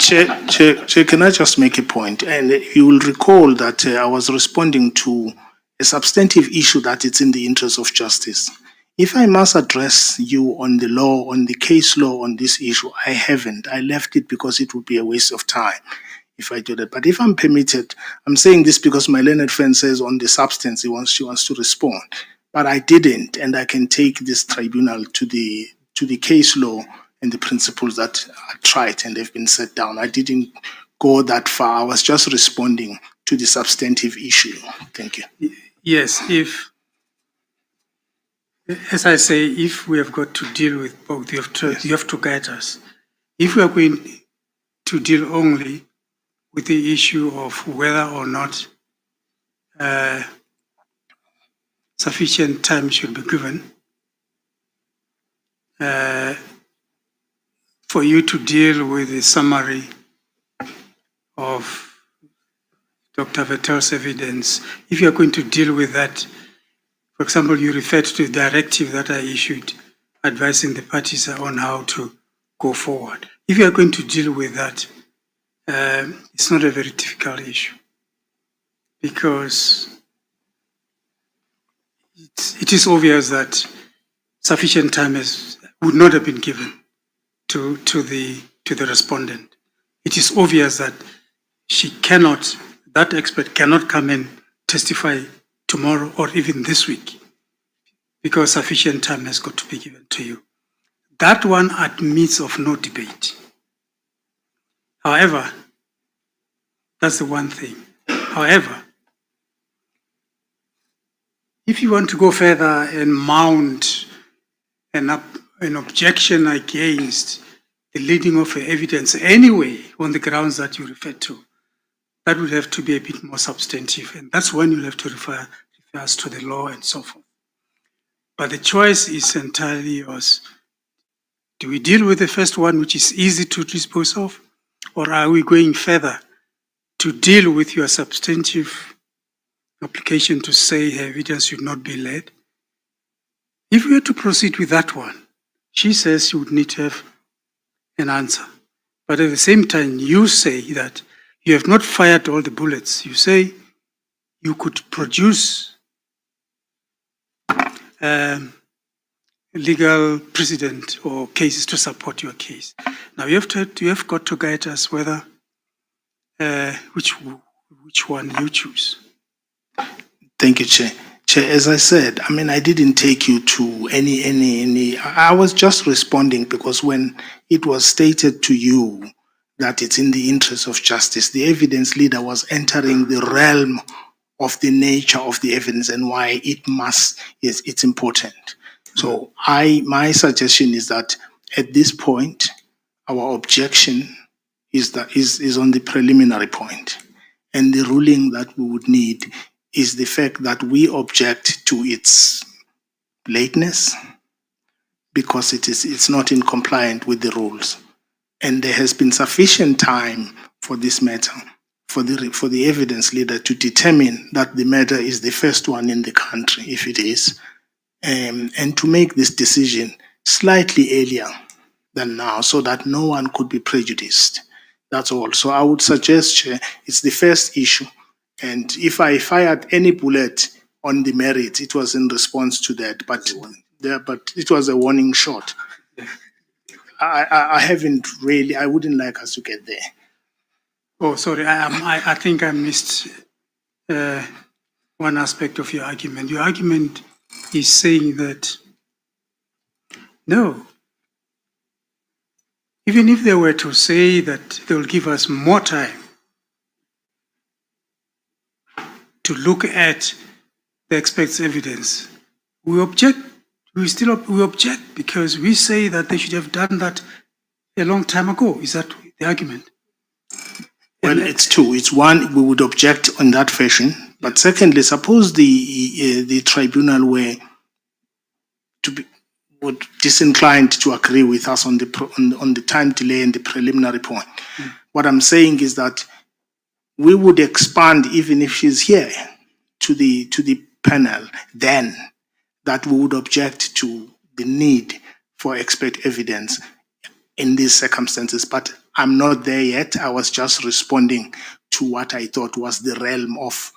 Chair, can I just make a point? And you will recall that I was responding to a substantive issue that it's in the interest of justice. If I must address you on the law, on the case law on this issue, I haven't. I left it because it would be a waste of time if I do that. But if I'm permitted, I'm saying this because my learned friend says on the substance she wants to respond. But I didn't, and I can take this tribunal to the case law and the principles that are tried and they've been set down. I didn't go that far. I was just responding to the substantive issue. Thank you. Yes, as I say, if we have got to deal with both, you have to guide us. If we are going to deal only with the issue of whether or not sufficient time should be given for you to deal with a summary of Dr. Vettel's evidence. If you're going to deal with that, for example, you referred to the directive that I issued advising the parties on how to go forward. If you are going to deal with that, it's not a very difficult issue because it is obvious that sufficient time would not have been given to the respondent. It is obvious that that expert cannot come and testify tomorrow or even this week because sufficient time has got to be given to you. That one admits of no debate. However, that's the one thing. However, if you want to go further and mount an objection against the leading of evidence anyway on the grounds that you referred to, that would have to be a bit more substantive, and that's when you'll have to refer us to the law and so forth. But the choice is entirely yours. Do we deal with the first one, which is easy to dispose of, or are we going further to deal with your substantive application to say evidence should not be led? If we were to proceed with that one, she says you would need to have an answer. But at the same time, you say that you have not fired all the bullets. You say you could produce legal precedent or cases to support your case. Now you have got to guide us whether which one you choose. Thank you, Chair. Chair, as I said, I didn't take you to any. I was just responding because when it was stated to you that it's in the interest of justice, the evidence leader was entering the realm of the nature of the evidence and why it's important. So my suggestion is that at this point, our objection is on the preliminary point, and the ruling that we would need is the fact that we object to its lateness because it's not in compliance with the rules, and there has been sufficient time for this matter for the evidence leader to determine that the matter is the first one in the country, if it is, and to make this decision slightly earlier than now so that no one could be prejudiced. That's all. So I would suggest, Chair, it's the first issue. And if I fired any bullet on the merits, it was in response to that. But it was a warning shot. I wouldn't like us to get there. Oh, sorry. I think I missed one aspect of your argument. Your argument is saying that, no, even if they were to say that they will give us more time to look at the expert's evidence, we object. We object because we say that they should have done that a long time ago. Is that the argument? Well, it's two. It's one, we would object in that fashion. But secondly, suppose the tribunal would disinclined to agree with us on the time delay and the preliminary point. What I'm saying is that we would expand, even if she's here, to the panel, then that we would object to the need for expert evidence in these circumstances. But I'm not there yet. I was just responding to what I thought was the realm of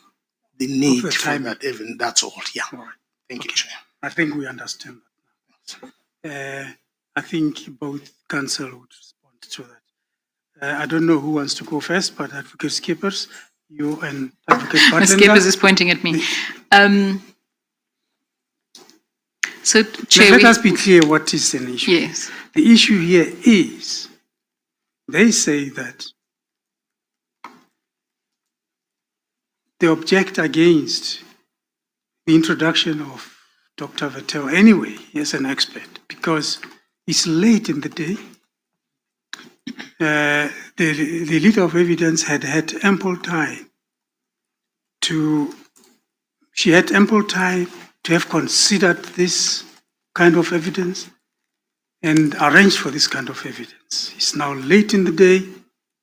the need for that evidence. That's all. Yeah. All right. Thank you, Chair. I think we understand that. I think both counsel would respond to that. I don't know who wants to go first, but Advocate Skippers, you and Advocate Bartender. Skippers is pointing at me. So, Chair, let us be clear what is an issue. Yes. The issue here is, they say that they object against the introduction of Dr. Vettel anyway as an expert because it's late in the day. The leader of evidence had ample time to she had ample time to have considered this kind of evidence and arranged for this kind of evidence. It's now late in the day.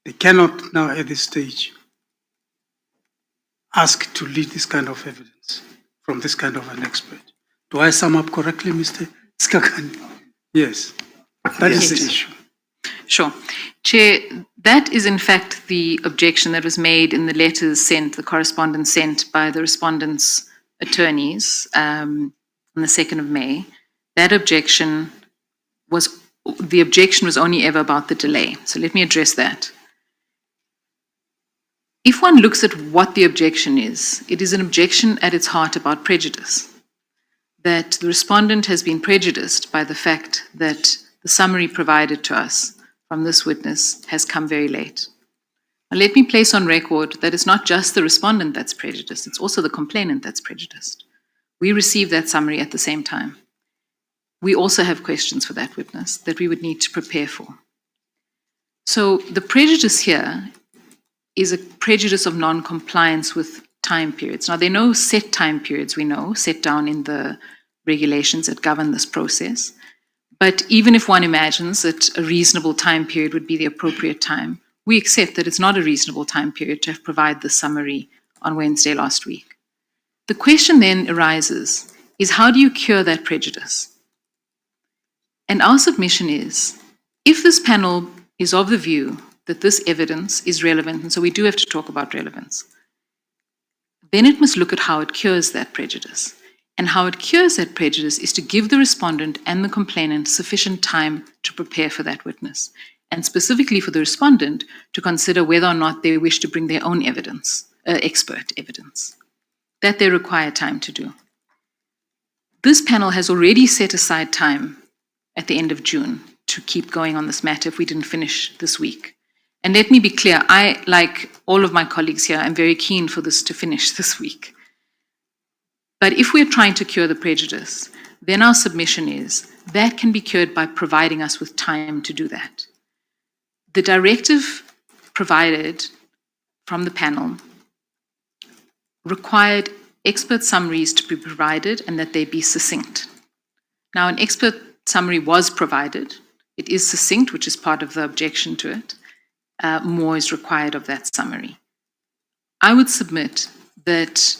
They cannot now at this stage ask to lead this kind of evidence from this kind of an expert. Do I sum up correctly, Mr. Skakani? Yes, that is the issue. Sure. Chair, that is in fact the objection that was made in the letters sent, the correspondence sent by the respondents' attorneys on the 2nd of May. That objection was only ever about the delay. So let me address that. If one looks at what the objection is, it is an objection at its heart about prejudice. That the respondent has been prejudiced by the fact that the summary provided to us from this witness has come very late. Now, let me place on record that it's not just the respondent that's prejudiced, it's also the complainant that's prejudiced. We received that summary at the same time. We also have questions for that witness that we would need to prepare for. So the prejudice here is a prejudice of non-compliance with time periods. Now, there are no set time periods, we know, set down in the regulations that govern this process. But even if one imagines that a reasonable time period would be the appropriate time, we accept that it's not a reasonable time period to have provided the summary on Wednesday last week. The question then arises is how do you cure that prejudice? And our submission is, if this panel is of the view that this evidence is relevant, and so we do have to talk about relevance, then it must look at how it cures that prejudice. And how it cures that prejudice is to give the respondent and the complainant sufficient time to prepare for that witness, and specifically for the respondent to consider whether or not they wish to bring their own evidence, expert evidence. That they require time to do. This panel has already set aside time at the end of June to keep going on this matter if we didn't finish this week. And let me be clear, I, like all of my colleagues here, I'm very keen for this to finish this week. But if we're trying to cure the prejudice, then our submission is that can be cured by providing us with time to do that. The directive provided from the panel required expert summaries to be provided and that they be succinct. Now, an expert summary was provided. It is succinct, which is part of the objection to it. More is required of that summary. I would submit that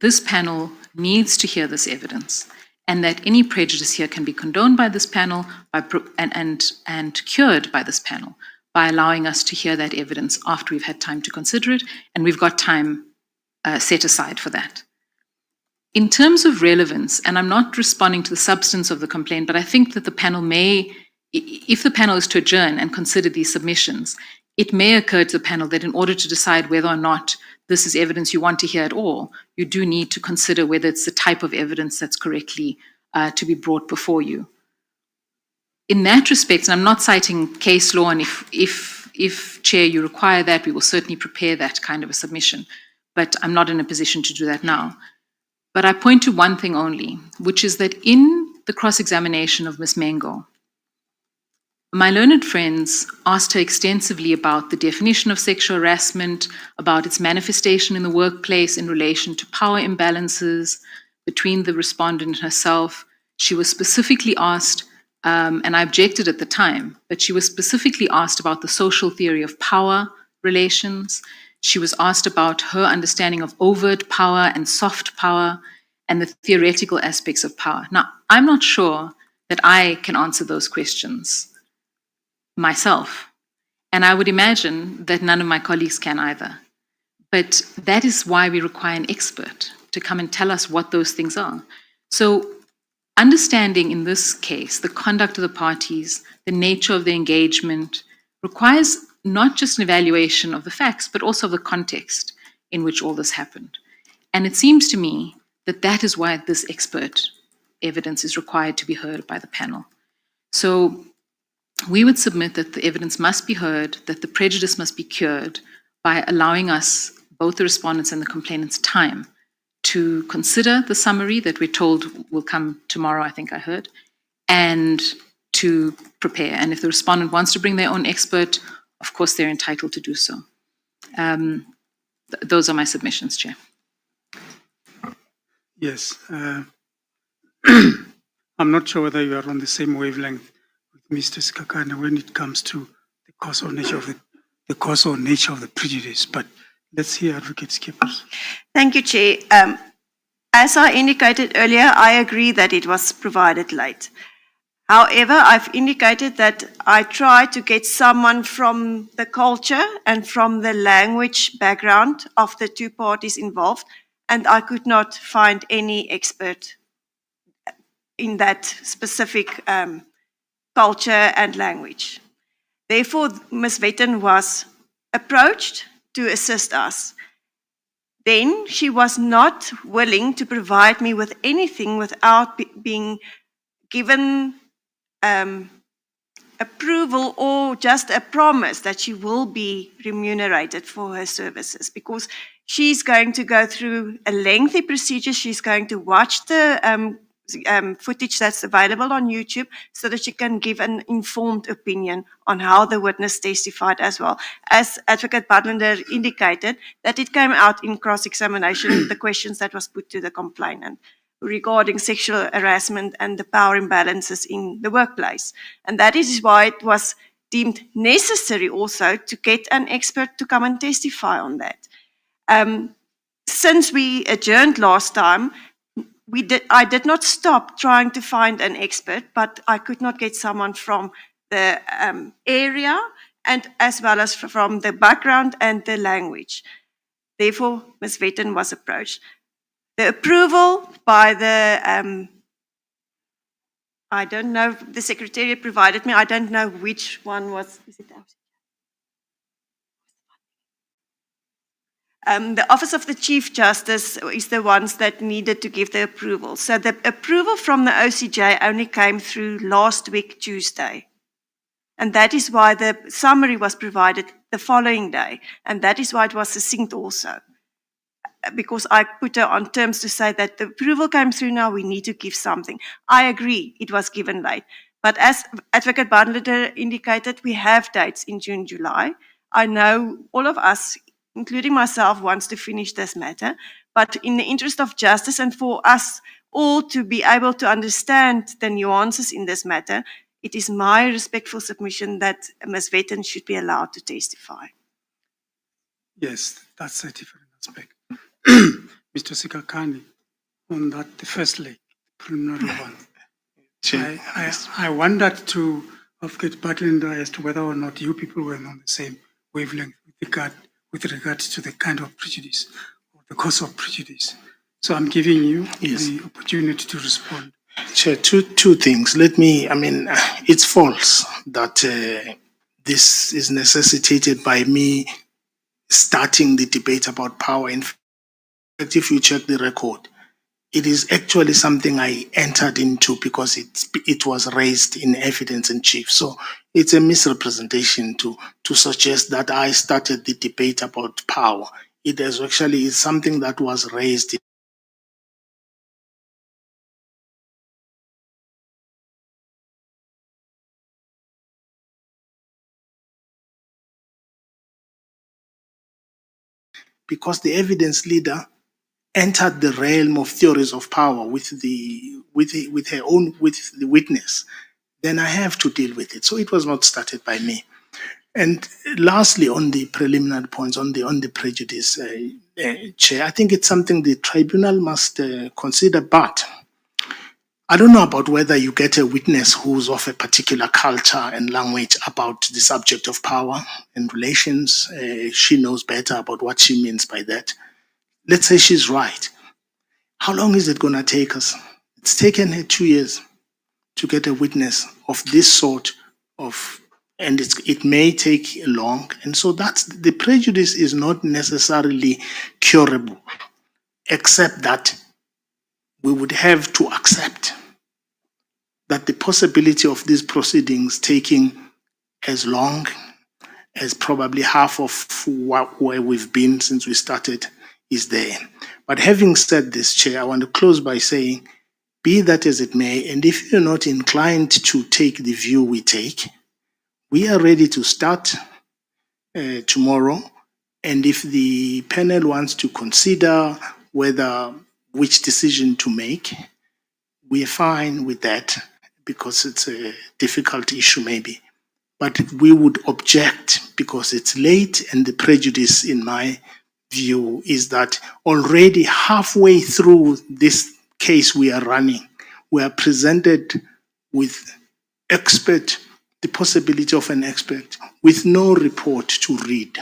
this panel needs to hear this evidence and that any prejudice here can be condoned by this panel and cured by this panel by allowing us to hear that evidence after we've had time to consider it, and we've got time set aside for that. In terms of relevance, and I'm not responding to the substance of the complaint, but I think that the panel may, if the panel is to adjourn and consider these submissions, it may occur to the panel that in order to decide whether or not this is evidence you want to hear at all, you do need to consider whether it's the type of evidence that's correctly to be brought before you. In that respect, and I'm not citing case law, and if Chair, you require that, we will certainly prepare that kind of a submission, but I'm not in a position to do that now. But I point to one thing only, which is that in the cross-examination of Ms. Mengo, my learned friends asked her extensively about the definition of sexual harassment, about its manifestation in the workplace in relation to power imbalances between the respondent and herself. She was specifically asked, and I objected at the time, but she was specifically asked about the social theory of power relations. She was asked about her understanding of overt power and soft power and the theoretical aspects of power. Now, I'm not sure that I can answer those questions myself, and I would imagine that none of my colleagues can either. But that is why we require an expert to come and tell us what those things are. So understanding in this case the conduct of the parties, the nature of the engagement, requires not just an evaluation of the facts, but also of the context in which all this happened. And it seems to me that that is why this expert evidence is required to be heard by the panel. So we would submit that the evidence must be heard, that the prejudice must be cured by allowing us, both the respondents and the complainants, time to consider the summary that we're told will come tomorrow, I think I heard, and to prepare. And if the respondent wants to bring their own expert, of course, they're entitled to do so. Those are my submissions, Chair. Yes. I'm not sure whether you are on the same wavelength with Mr. Sikakane when it comes to the cause or nature of the prejudice, but let's hear Advocate Skippers. Thank you, Chair. As I indicated earlier, I agree that it was provided late. However, I've indicated that I tried to get someone from the culture and from the language background of the two parties involved, and I could not find any expert in that specific culture and language. Therefore, Ms. Vetten was approached to assist us. Then she was not willing to provide me with anything without being given approval or just a promise that she will be remunerated for her services, because she's going to go through a lengthy procedure. She's going to watch the footage that's available on YouTube so that she can give an informed opinion on how the witness testified as well. As Advocate Butlander indicated, that it came out in cross-examination, the questions that was put to the complainant regarding sexual harassment and the power imbalances in the workplace. And that is why it was deemed necessary also to get an expert to come and testify on that. Since we adjourned last time, I did not stop trying to find an expert, but I could not get someone from the area and as well as from the background and the language. Therefore, Ms. Vetten was approached. The approval by the, I don't know, the Secretariat provided me, I don't know which one was, is it ours? The Office of the Chief Justice is the ones that needed to give the approval. So the approval from the OCJ only came through last week, Tuesday. And that is why the summary was provided the following day. And that is why it was succinct also. Because I put her on terms to say that the approval came through now, we need to give something. I agree, it was given late. But as Advocate Butlander indicated, we have dates in June, July. I know all of us, including myself, wants to finish this matter, but in the interest of justice and for us all to be able to understand the nuances in this matter, it is my respectful submission that Ms. Vetten should be allowed to testify. Yes, that's a different aspect. Mr. Sikakane, on that, the first leg, preliminary one. I wondered to Advocate Butlander as to whether or not you people were on the same wavelength with regards to the kind of prejudice or the cause of prejudice. So I'm giving you the opportunity to respond. Chair, two things. It's false that this is necessitated by me starting the debate about power. In fact, if you check the record, it is actually something I entered into because it was raised in evidence in chief. So it's a misrepresentation to suggest that I started the debate about power. It is actually something that was raised. Because the evidence leader entered the realm of theories of power with the witness, then I have to deal with it. So it was not started by me. And lastly, on the preliminary points, on the prejudice, Chair, I think it's something the tribunal must consider, but I don't know about whether you get a witness who's of a particular culture and language about the subject of power and relations. She knows better about what she means by that. Let's say she's right. How long is it going to take us? It's taken her 2 years to get a witness of this sort of, and it may take long. And so that's the prejudice is not necessarily curable, except that we would have to accept that the possibility of these proceedings taking as long as probably half of where we've been since we started is there. But having said this, Chair, I want to close by saying, be that as it may, and if you're not inclined to take the view we take, we are ready to start tomorrow. And if the panel wants to consider whether which decision to make. We're fine with that because it's a difficult issue maybe. But we would object because it's late, and the prejudice in my view is that already halfway through this case we are running, we are presented with the possibility of an expert with no report to read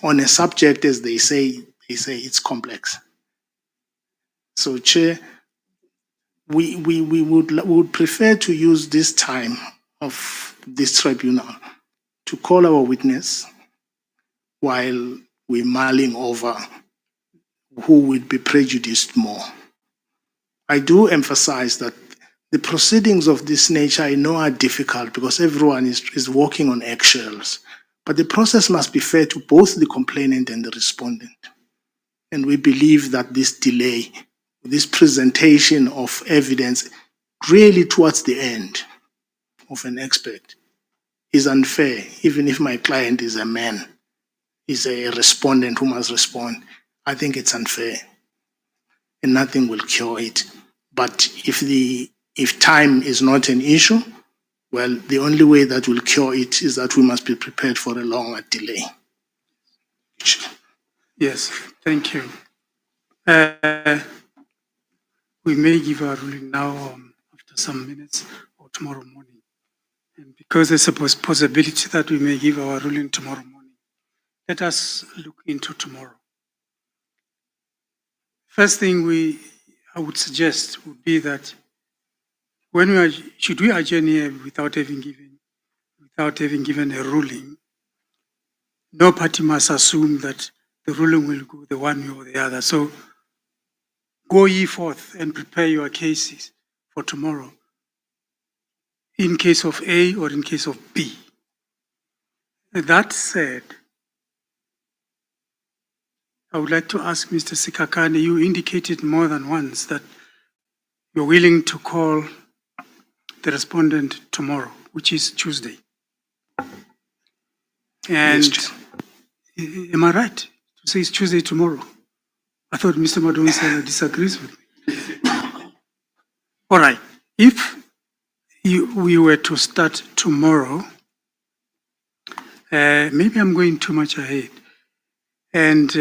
on a subject, as they say it's complex. So, Chair, we would prefer to use this time of this tribunal to call our witness while we're mulling over who would be prejudiced more. I do emphasize that the proceedings of this nature I know are difficult because everyone is walking on eggshells, but the process must be fair to both the complainant and the respondent. And we believe that this delay, this presentation of evidence really towards the end of an expert is unfair, even if my client is a man, is a respondent who must respond. I think it's unfair and nothing will cure it. But if time is not an issue, well, the only way that will cure it is that we must be prepared for a longer delay. Yes, thank you. We may give our ruling now after some minutes or tomorrow morning. And because there's a possibility that we may give our ruling tomorrow morning, let us look into tomorrow. First thing I would suggest would be that should we adjourn here without having given a ruling, no party must assume that the ruling will go the one way or the other. So go ye forth and prepare your cases for tomorrow, in case of A or in case of B. That said, I would like to ask Mr. Sikakane, you indicated more than once that you're willing to call the respondent tomorrow, which is Tuesday. And Yes, am I right to say it's Tuesday tomorrow? I thought Mr. Madonsela disagrees with me. All right. If we were to start tomorrow, maybe I'm going too much ahead. And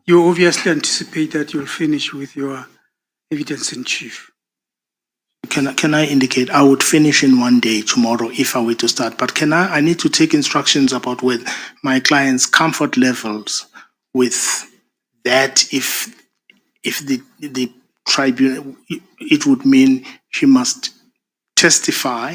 you obviously anticipate that you'll finish with your evidence in chief. Can I indicate I would finish in one day tomorrow if I were to start, but I need to take instructions about with my client's comfort levels with that if the tribunal, it would mean she must testify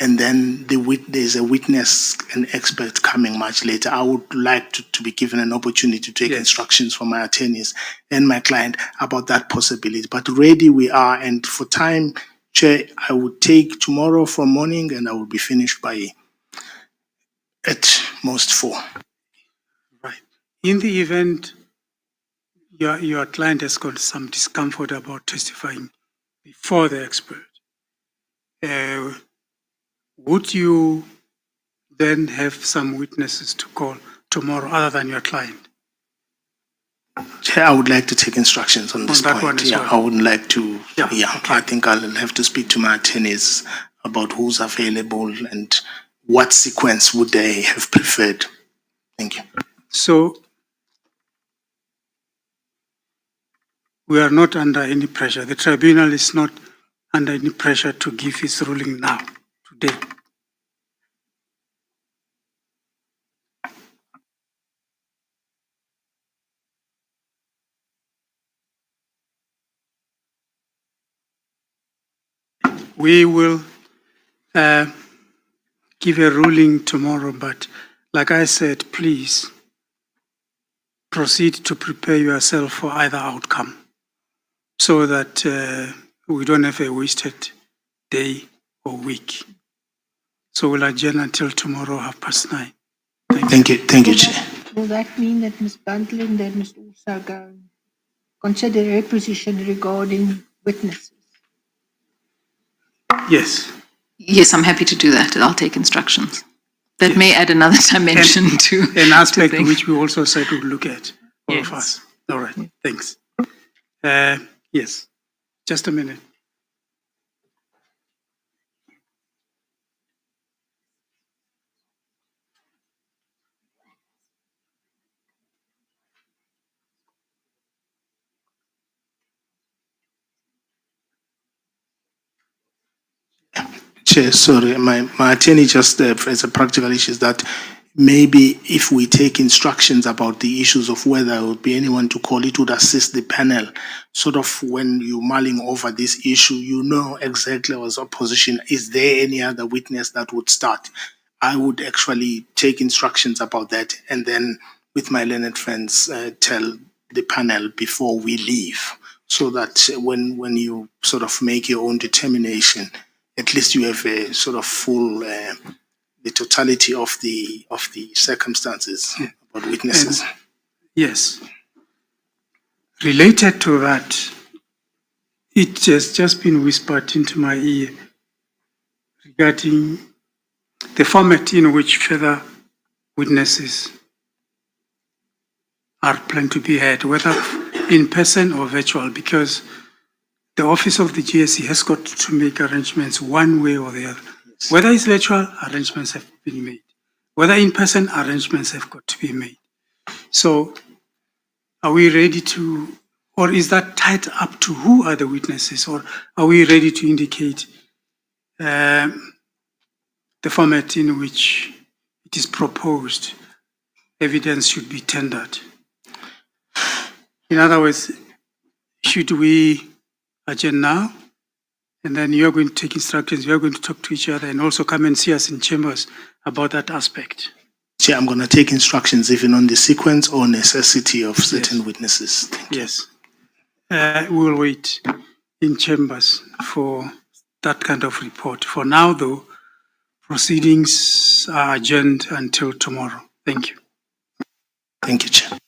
and then there's a witness, an expert coming much later. I would like to be given an opportunity to take instructions from my attorneys and my client about that possibility. But ready we are, and for time, Chair, I would take tomorrow from morning and I will be finished by at most 4. Right. In the event your client has got some discomfort about testifying before the expert, would you then have some witnesses to call tomorrow other than your client? Chair, I would like to take instructions on this that point. one as well. I wouldn't like to. Okay. I think I'll have to speak to my attorneys about who's available and what sequence would they have preferred. Thank you. So we are not under any pressure. The tribunal is not under any pressure to give its ruling now, today. We will give a ruling tomorrow, but like I said, please proceed to prepare yourself for either outcome so that we don't have a wasted day or week. So we'll adjourn until tomorrow, 9:30. Thank you, Chair. Will that mean that Ms. Buntlin then must also go and consider her position regarding witnesses? Yes. Yes, I'm happy to do that. I'll take instructions. That may add another dimension to An aspect things. which we also said we'll look at, all of Yes. us. All right, thanks. Yes, just a minute. Chair, sorry, my attorney just as a practical issue is that maybe if we take instructions about the issues of whether there would be anyone to call, it would assist the panel. Sort of when you're mulling over this issue, you know exactly as opposition, is there any other witness that would start? I would actually take instructions about that and then with my learned friends tell the panel before we leave, so that when you sort of make your own determination, at least you have a sort of full, the totality of the circumstances about witnesses. Yes. Related to that, it has just been whispered into my ear regarding the format in which further witnesses are planned to be heard, whether in person or virtual, because the office of the GSC has got to make arrangements one way or the other. Whether it's virtual, arrangements have been made. Whether in person, arrangements have got to be made. So are we ready to, or is that tied up to who are the witnesses, or are we ready to indicate the format in which it is proposed evidence should be tendered? In other words, should we adjourn now, and then you are going to take instructions, we are going to talk to each other and also come and see us in chambers about that aspect? Chair, I'm going to take instructions even on the sequence or necessity of certain witnesses. Thank you. Yes. We will wait in chambers for that kind of report. For now, though, proceedings are adjourned until tomorrow. Thank you. Thank you, Chair.